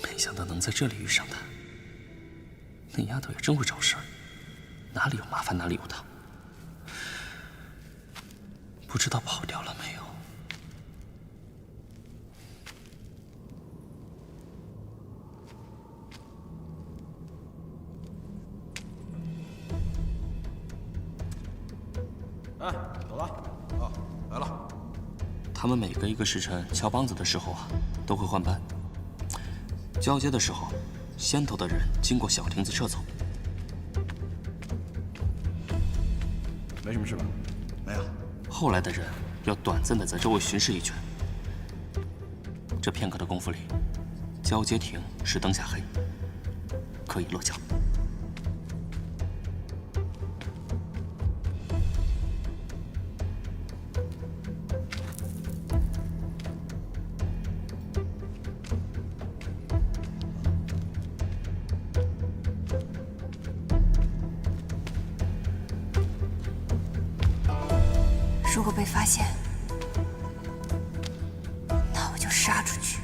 没想到能在这里遇上他，那丫头也真会找事儿，哪里有麻烦哪里有她。不知道跑掉了没有？哎，走了。啊，来了。他们每隔一个时辰敲梆子的时候啊，都会换班。交接的时候，先头的人经过小亭子撤走。没什么事吧？没有。后来的人要短暂的在周围巡视一圈。这片刻的功夫里，交接亭是灯下黑，可以落脚。如果被发现，那我就杀出去。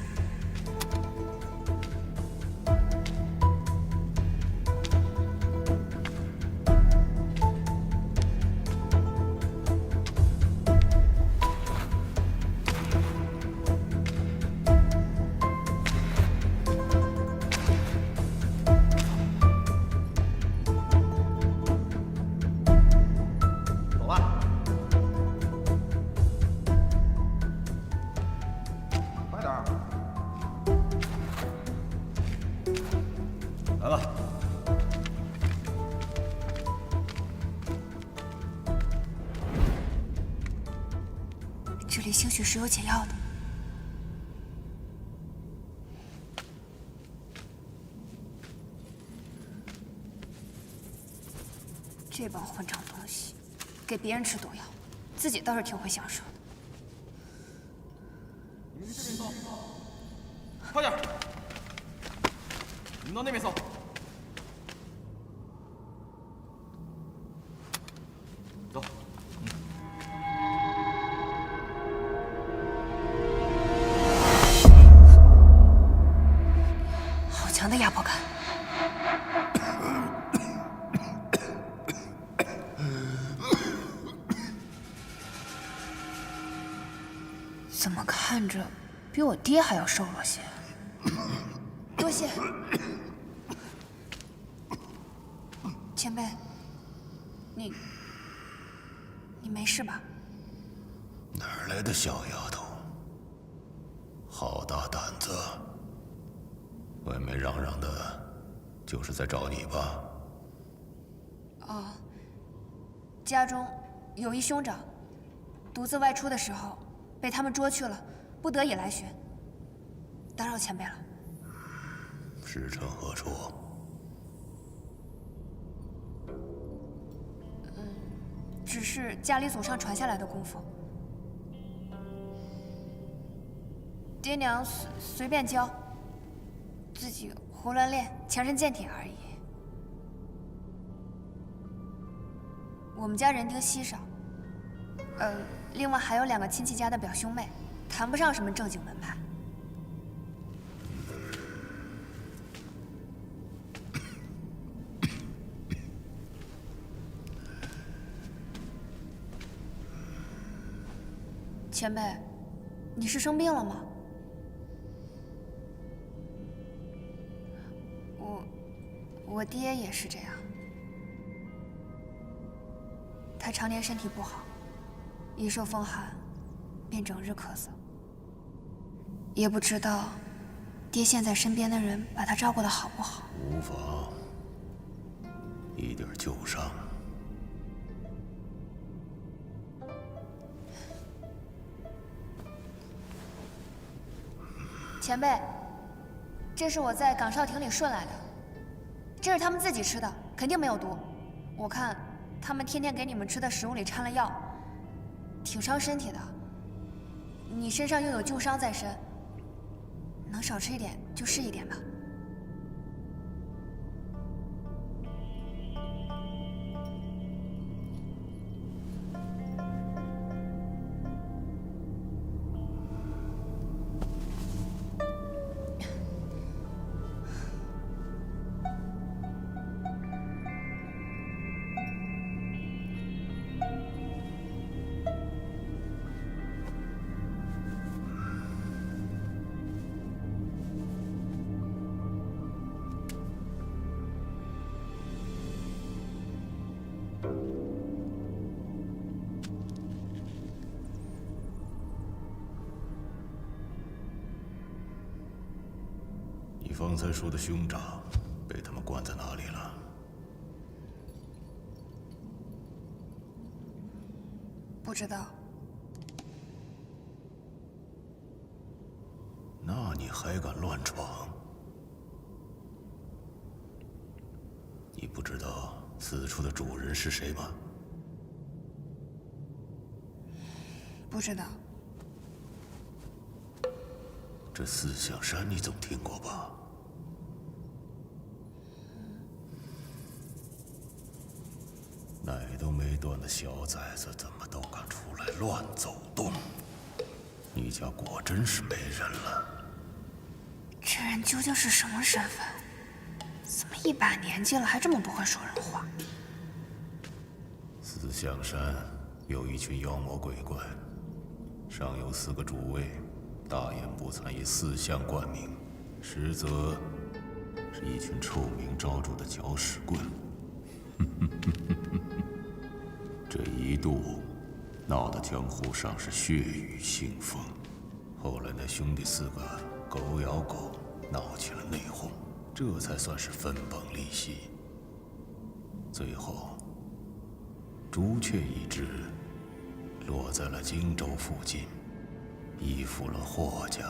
走吧。快点儿。来吧。这里兴许是有解药的。这帮混账东西，给别人吃毒药，自己倒是挺会享受的。你们去这边搜，快点儿！你们到那边搜。走。好强的压迫感。怎么看着比我爹还要瘦弱些？多谢。前辈，你没事吧？哪儿来的小丫头？好大胆子！外面嚷嚷的，就是在找你吧？哦，家中有一兄长，独自外出的时候被他们捉去了，不得已来寻。打扰前辈了。师承何处？只是家里祖上传下来的功夫，爹娘随便教，自己胡乱练，强身健体而已。我们家人丁稀少，另外还有2个亲戚家的表兄妹，谈不上什么正经门派。前辈，你是生病了吗？我爹也是这样，他常年身体不好，一受风寒便整日咳嗽。也不知道爹现在身边的人把他照顾得好不好。无妨，一点旧伤。前辈，这是我在岗哨亭里顺来的，这是他们自己吃的，肯定没有毒。我看他们天天给你们吃的食物里掺了药，挺伤身体的。你身上又有旧伤在身，能少吃一点就是一点吧。你方才说的兄长被他们关在哪里了？不知道。那你还敢乱闯？你不知道此处的主人是谁吗？不知道。这四象山你总听过吧？奶都没断的小崽子，怎么都敢出来乱走动？你家果真是没人了。这人究竟是什么身份？怎么一把年纪了还这么不会说人话？四象山有一群妖魔鬼怪，上有4个主位，大言不惭以四象冠名，实则是一群臭名昭著的搅屎棍。这一度闹得江湖上是血雨腥风，后来那兄弟4个狗咬狗，闹起了内讧，这才算是分崩离析。最后，朱雀一只落在了荆州附近，依附了霍家。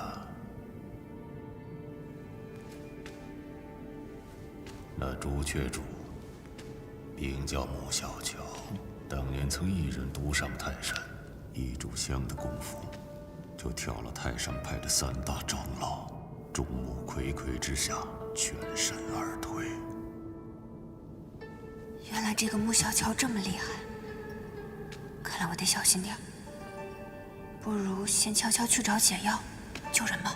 那朱雀主名叫穆小乔，当年曾一人独上泰山，1炷香的功夫，就挑了泰山派的3大长老，众目睽睽之下全身而退。原来这个穆小乔这么厉害，看来我得小心点。不如先悄悄去找解药，救人吧。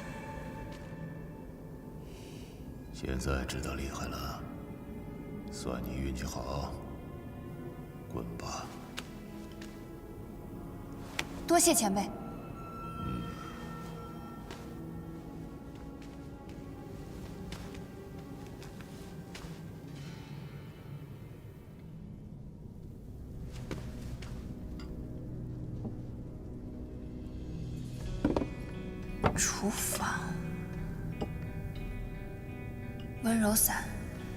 现在知道厉害了，算你运气好。滚吧。多谢前辈。厨房，温柔伞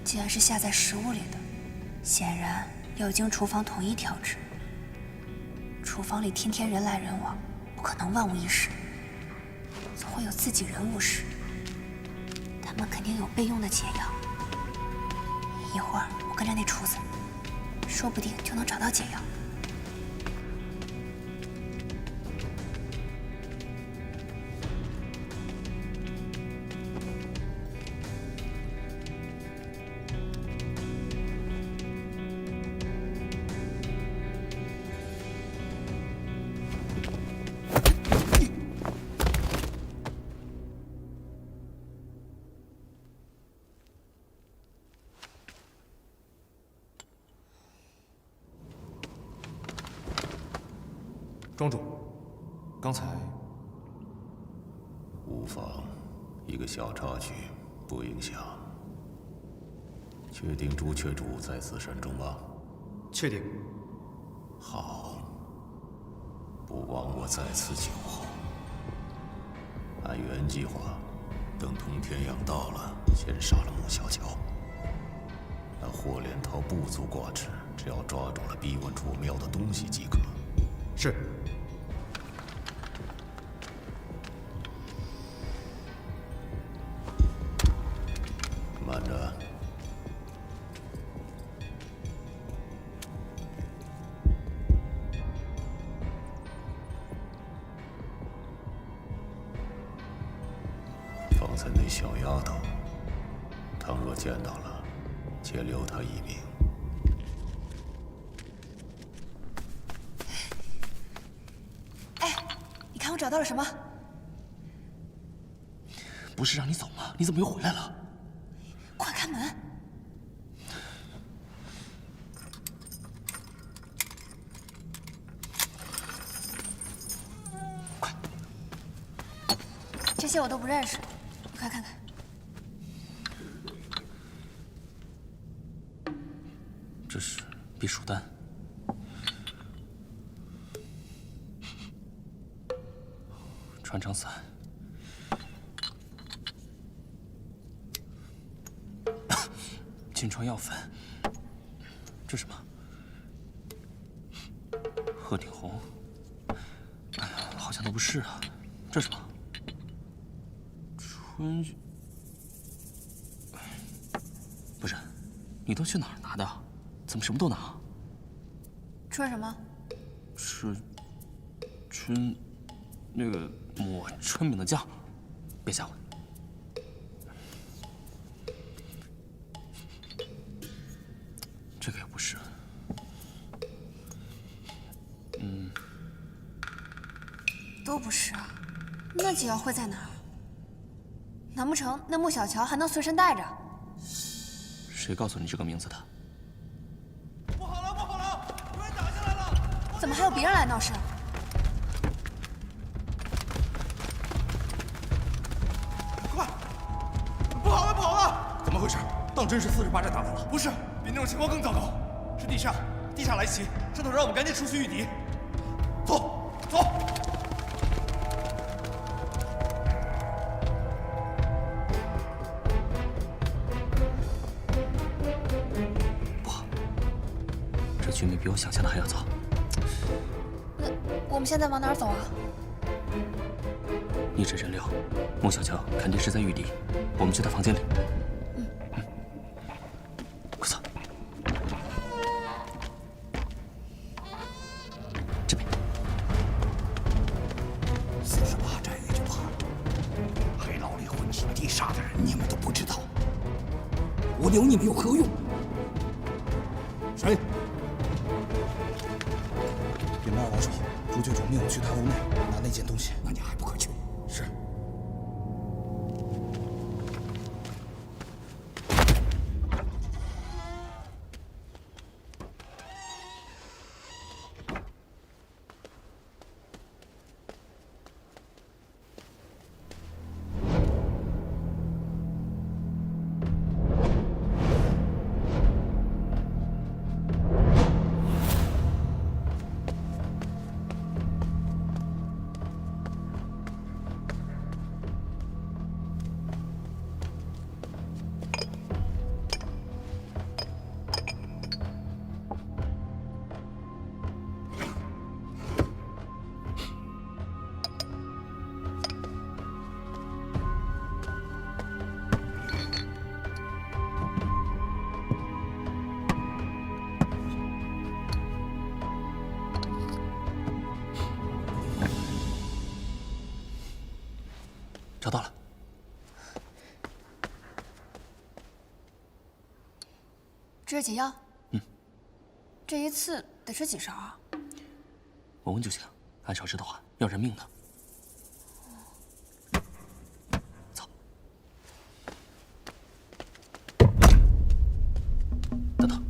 既然是下在食物里的，显然要经厨房统一调制。厨房里天天人来人往，不可能万无一失，总会有自己人误事。他们肯定有备用的解药。一会儿我跟着那厨子，说不定就能找到解药。庄主，刚才无妨，一个小插曲，不影响。确定朱雀主在此山中吗？确定。好，不枉我在此久候。按原计划，等童天阳到了，先杀了穆小乔。那霍连涛不足挂齿，只要抓住了逼问楚庙的东西即可。是。慢着。方才那小丫头，倘若见到了，且留她一命。你看我找到了什么？不是让你走吗？你怎么又回来了？快开门！快！这些我都不认识，你快看看。这是避暑丹。穿肠散，金疮药粉，这什么？鹤顶红，哎呀，好像都不是啊。这什么？春，不是，你都去哪儿拿的？怎么什么都拿？春什么？是春，那个。抹春饼的酱，别吓我。这个也不是。都不是。那解药会在哪儿？难不成那穆小乔还能随身带着？谁告诉你这个名字的？不好了，不好了！有人打进来了！怎么还有别人来闹事？怎么回事？当真是48寨打来了？不是，比那种情况更糟糕，是地下来袭，上头让我们赶紧出去御敌。走，走。不好，这局面比我想象的还要糟。那我们现在往哪儿走啊？逆着人流，穆小乔肯定是在御敌，我们去他房间里。快走！这边。48寨也就罢了，黑牢里混进地煞的人，你们都不知道，我留你们有何用？谁？禀报王叔，朱雀主命我去他屋内拿那件东西。那你还不快去？是。找到了。这是解药。嗯。这一次得吃几勺啊？我闻就行，按少吃的话要人命的。走。等等。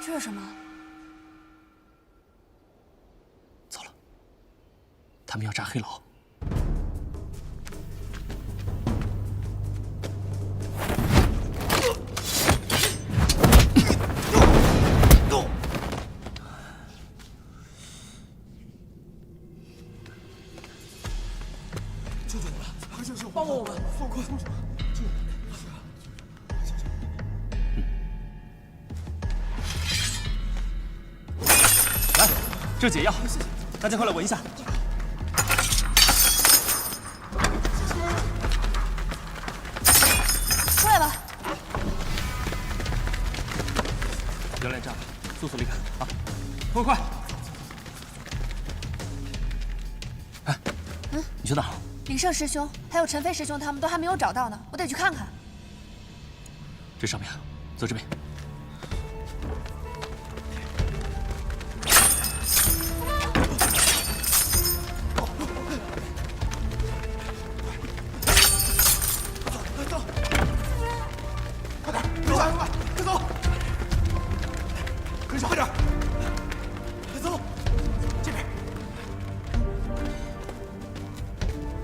这是什么？糟了，他们要炸黑牢。救救我们！快救救我！帮帮我们！放快！来，这是解药，大家快来闻一下。出来吧！原来炸了，速速离开啊！快快！哎，你去哪儿？李胜师兄还有陈飞师兄他们都还没有找到呢，我得去看看。这上面，走这边。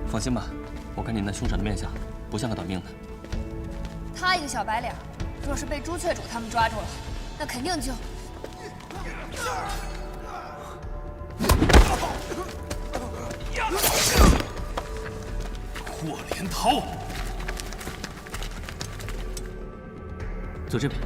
放心吧，我看你那凶神的面相，不像个短命的。他一个小白脸，若是被朱雀主他们抓住了，那肯定就……霍连涛，走这边。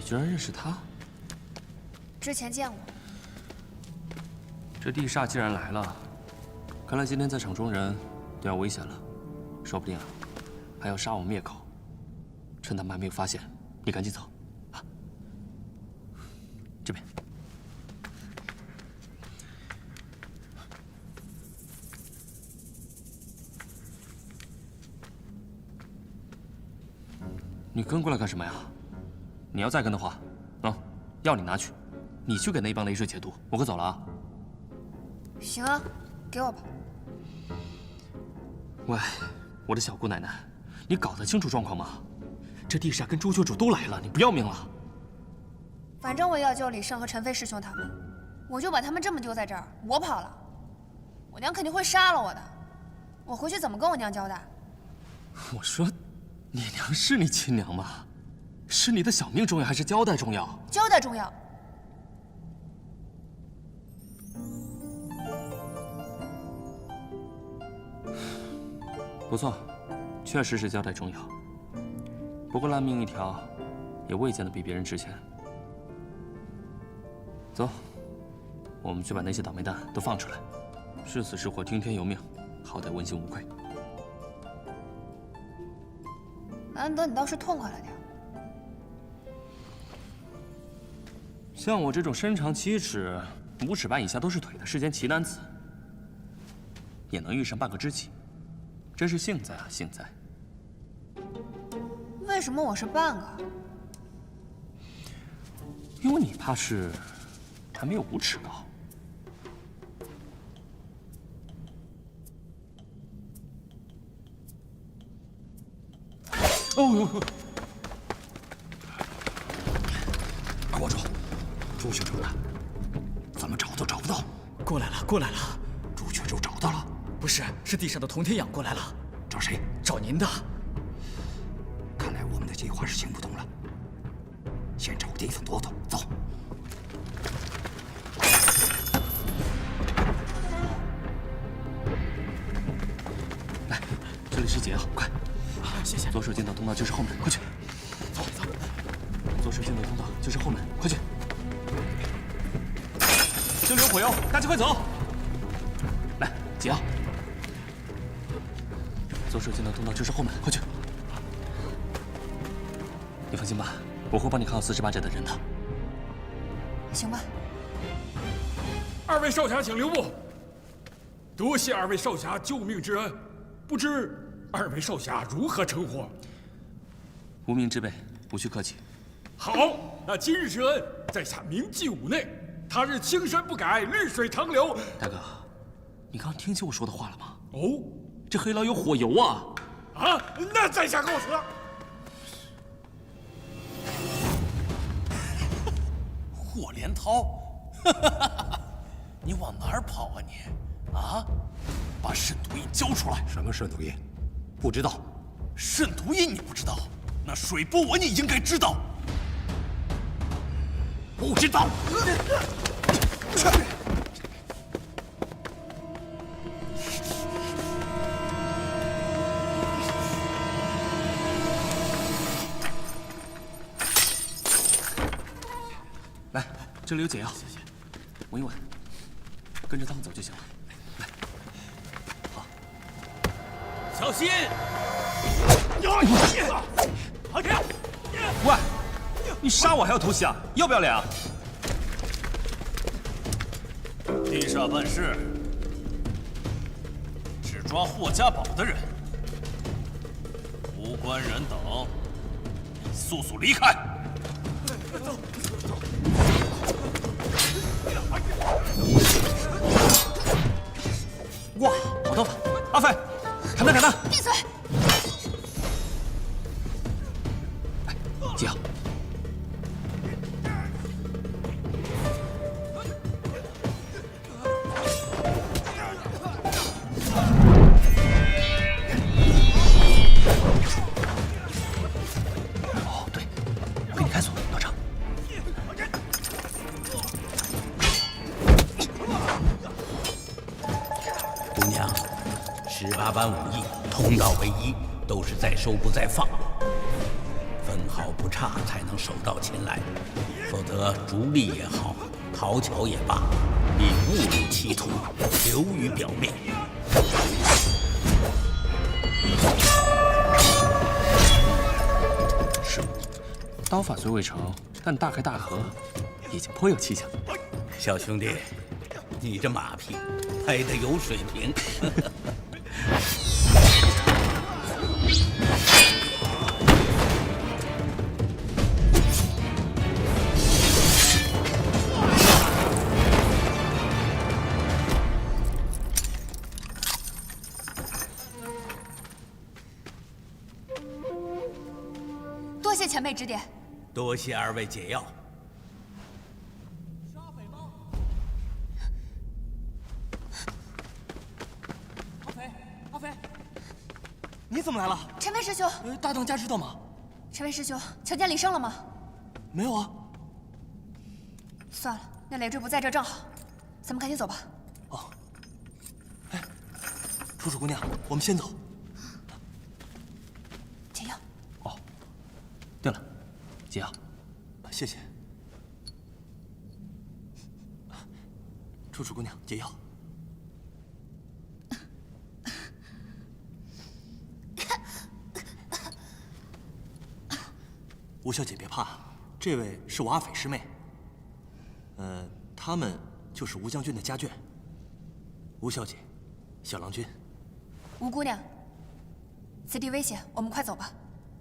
居然认识他？之前见过。这地煞既然来了，看来今天在场中人都要危险了，说不定啊，还要杀我们灭口。趁他们还没有发现，你赶紧走，啊！这边。你跟过来干什么呀？你要再跟的话，药你拿去，你去给那帮雷水解毒，我可走了啊。行啊，给我吧。喂，我的小姑奶奶，你搞得清楚状况吗？这地煞跟朱雀主都来了，你不要命了？反正我也要救李胜和陈飞师兄他们，我就把他们这么丢在这儿，我跑了，我娘肯定会杀了我的。我回去怎么跟我娘交代？我说，你娘是你亲娘吗？是你的小命重要还是交代重要？交代重要。不错，确实是交代重要。不过烂命一条，也未见得比别人值钱。走，我们去把那些倒霉蛋都放出来，是死是活听天由命，好歹问心无愧。难得你倒是痛快了点。像我这种身长7尺、5尺半以下都是腿的世间奇男子，也能遇上半个知己，真是幸在啊，幸在。为什么我是半个？因为你怕是还没有5尺高。哦呦！快握住！朱雀主的，怎么找都找不到。过来了，过来了。朱雀州找到了？不是，是地上的铜天养过来了。找谁？找您的。看来我们的计划是行不通了。先找个地方躲躲，走。来，这里是解药，快！谢谢。左手进到通道就是后门，快去！走走。左手进到通道就是后门，快去！这里有火药，大家快走！来，解药。左手进到通道就是后门，快去！你放心吧，我会帮你看好48寨的人的。行吧。二位少侠请留步，多谢二位少侠救命之恩，不知二位少侠如何称呼？无名之辈，无需客气。好，那今日之恩，在下铭记五内，他日青山不改，绿水长流。大哥，你刚听清我说的话了吗？哦，这黑牢有火油啊！啊，那在下告辞。霍连涛，你往哪儿跑啊你？啊，把渗毒印交出来！什么渗毒印？不知道。渗毒印你不知道？那水波纹你应该知道。不知道。来，这里有解药，谢谢。闻一闻，跟着他们走就行了。来，好。小心！喂，你杀我还要偷袭啊？要不要脸啊？地煞办事，只抓霍家堡的人，无关人等，速速离开！走。哇，好刀法！阿飞，砍他砍他！闭嘴！来，解药。哦，对，我给你开锁，道长。姑娘，18般武艺，通道为一，都是在收不在放，分毫不差才能手到擒来，否则逐利也好，讨巧也罢，必误入歧途，流于表面。是，刀法虽未成，但大开大合已经颇有气象。小兄弟，你这马屁拍得有水平。多谢前辈指点。多谢二位解药。阿飞，你怎么来了？陈飞师兄，大当家知道吗？陈飞师兄，瞧见李胜了吗？没有啊。算了，那累赘不在这正好，咱们赶紧走吧。哦。哎，楚楚姑娘，我们先走。解药。哦，对了，解药。谢谢。楚楚姑娘，解药。吴小姐别怕，这位是我阿斐师妹。他们就是吴将军的家眷。吴小姐，小郎君。吴姑娘，此地危险，我们快走吧。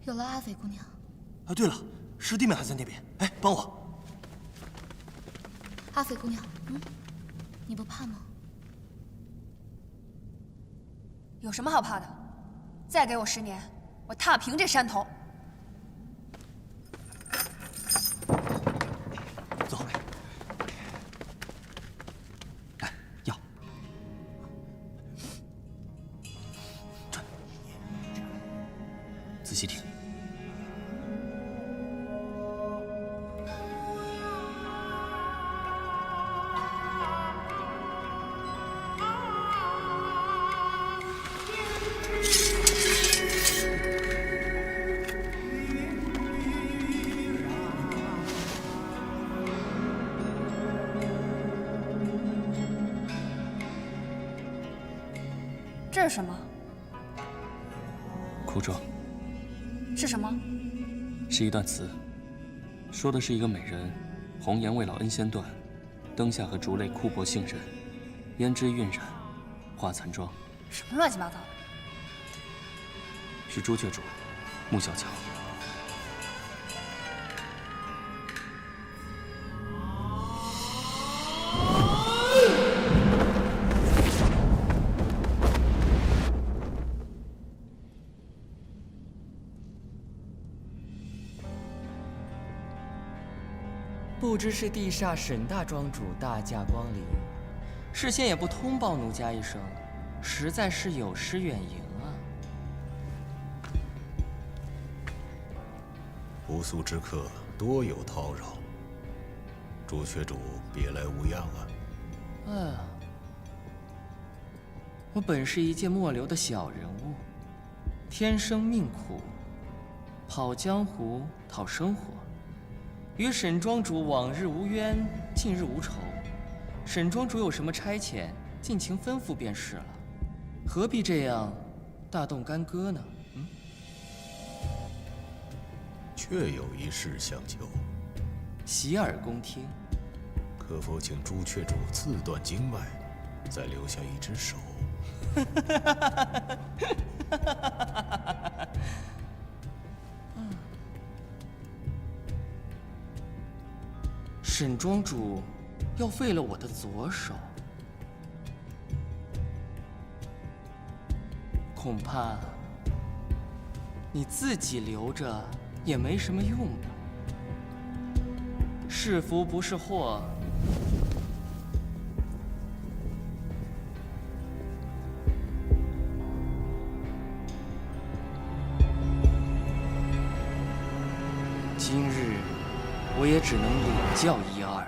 有了阿斐姑娘。啊，对了，师弟们还在那边。哎，帮我。阿斐姑娘，你不怕吗？有什么好怕的？再给我10年，我踏平这山头。走。来，药。这是什么？哭咒。是什么？是一段词，说的是一个美人，红颜未老恩先断，灯下和烛泪枯薄杏仁，胭脂晕染，化残妆。什么乱七八糟的？是朱雀主，穆小乔。不知是地煞沈大庄主大驾光临，事先也不通报奴家一声，实在是有失远迎啊！不速之客多有叨扰，朱雀主别来无恙啊！我本是一介末流的小人物，天生命苦，跑江湖讨生活。与沈庄主往日无冤，近日无仇。沈庄主有什么差遣，尽情吩咐便是了，何必这样大动干戈呢？确有一事相求，洗耳恭听。可否请朱雀主自断经脉，再留下一只手？沈庄主要废了我的左手，恐怕你自己留着也没什么用吧。是福不是祸，今日我也只能领教一二了。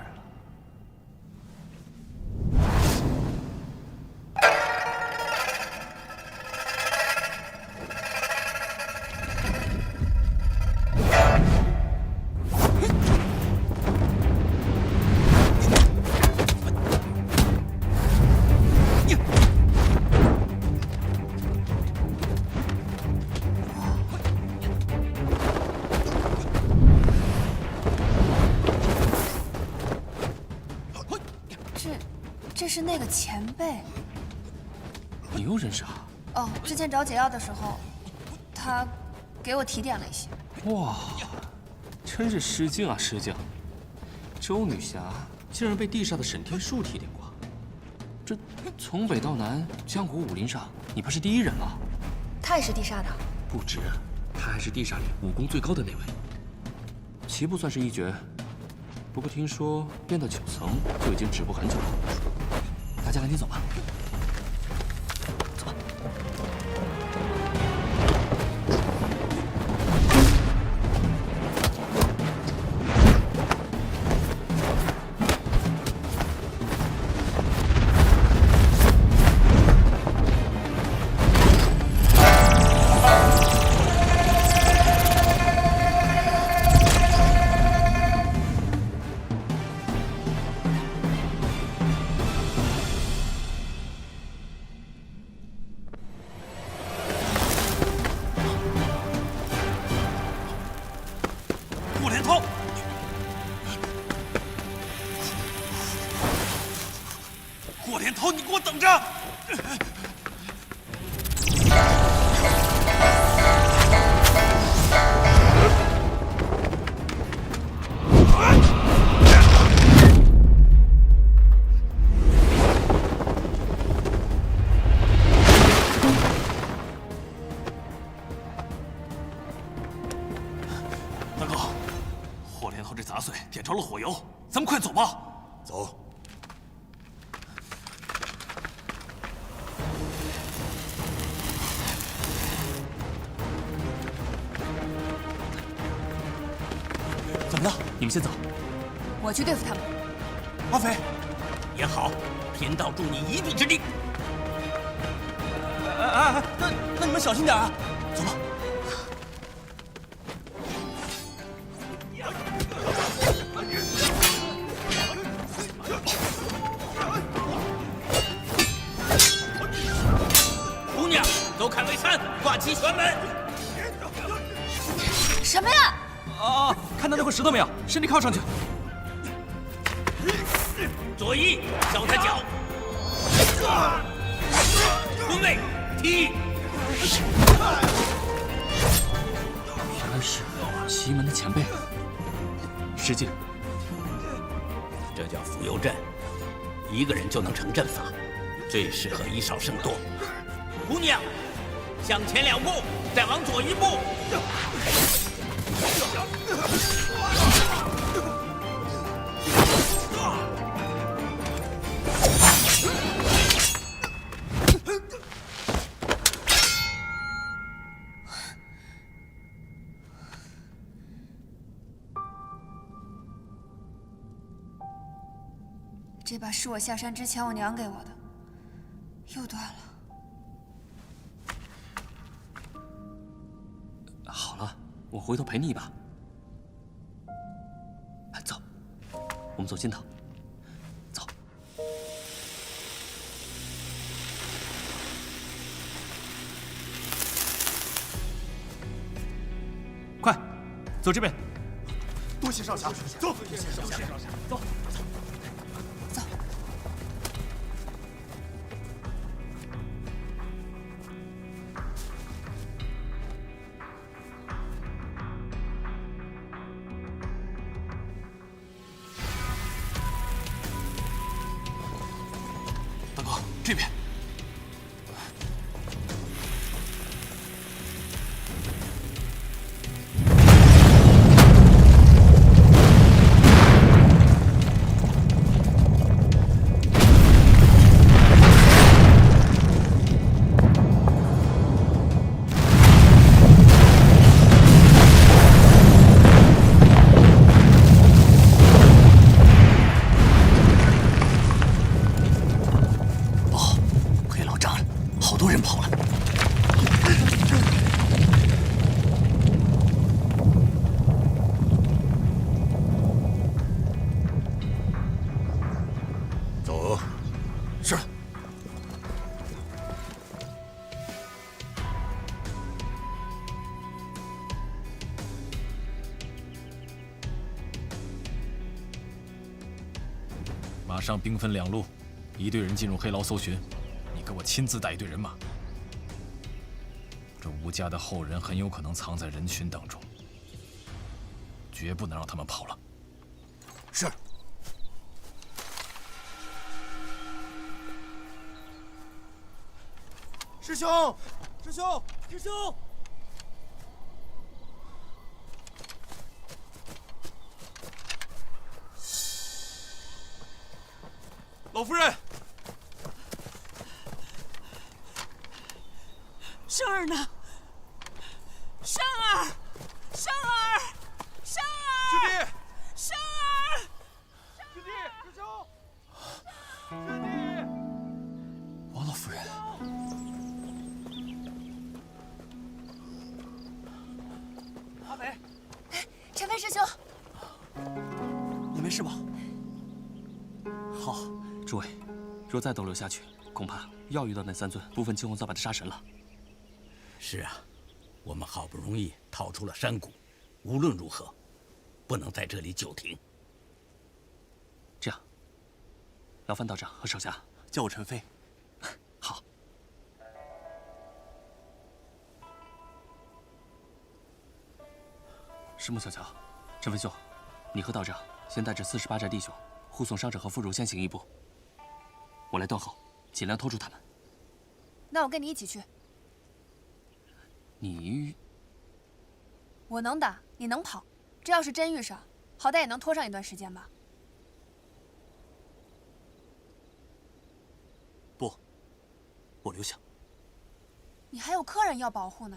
这是那个前辈。你又认识啊？哦，之前找解药的时候，他给我提点了一些。哇，真是失敬啊，失敬！周女侠竟然被地煞的沈天树提点过，这从北到南，江湖武林上你不是第一人了？他也是地煞的？不止，他还是地煞里武功最高的那位。棋不算是一绝，不过听说练到9层就已经止步很久了。大家赶紧走吧。走吧。霍连涛，你给我等着！大哥，霍连涛这杂碎点着了火油，咱们快走吧。走。怎么了？你们先走。我去对付他们。阿飞，也好，贫道助你一臂之力。那你们小心点啊！走吧。姑娘。齐全门！什么呀？啊！看到那块石头没有？身体靠上去。左一，脚他脚。蹲位，踢。原来是奇门的前辈。失敬。这叫浮游阵，一个人就能成阵法，最适合以少胜多。姑娘，向前2步，再往左1步。这把是我下山之前我娘给我的，又断了。好了，我回头陪你一把。走，我们走近道。走。快，走这边。多谢少侠，走。走。这边。马上兵分2路，一队人进入黑牢搜寻，你给我亲自带一队人马。这吴家的后人很有可能藏在人群当中，绝不能让他们跑了。是。师兄，师兄，师兄！老夫人，生儿呢？生儿，生儿，生儿！师弟，生儿！师弟，师兄，师弟！王老夫人，阿北，陈飞师兄，你没事吧？好。诸位，若再逗留下去，恐怕要遇到那3尊不分青红皂白的杀神了。是啊，我们好不容易逃出了山谷，无论如何，不能在这里久停。这样，劳烦道长和手下叫我陈飞。好。石木小乔，陈飞兄，你和道长先带着48寨弟兄护送伤者和妇孺先行一步。我来断后，尽量拖住他们。那我跟你一起去。你，我能打，你能跑，这要是真遇上，好歹也能拖上一段时间吧。不，我留下。你还有客人要保护呢。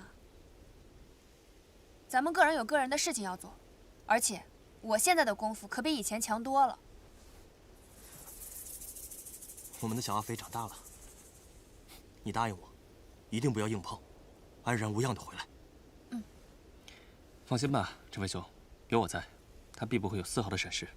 咱们个人有个人的事情要做，而且我现在的功夫可比以前强多了。我们的小阿飞长大了，你答应我，一定不要硬碰，安然无恙的回来。嗯，放心吧，陈飞兄，有我在，他必不会有丝毫的闪失。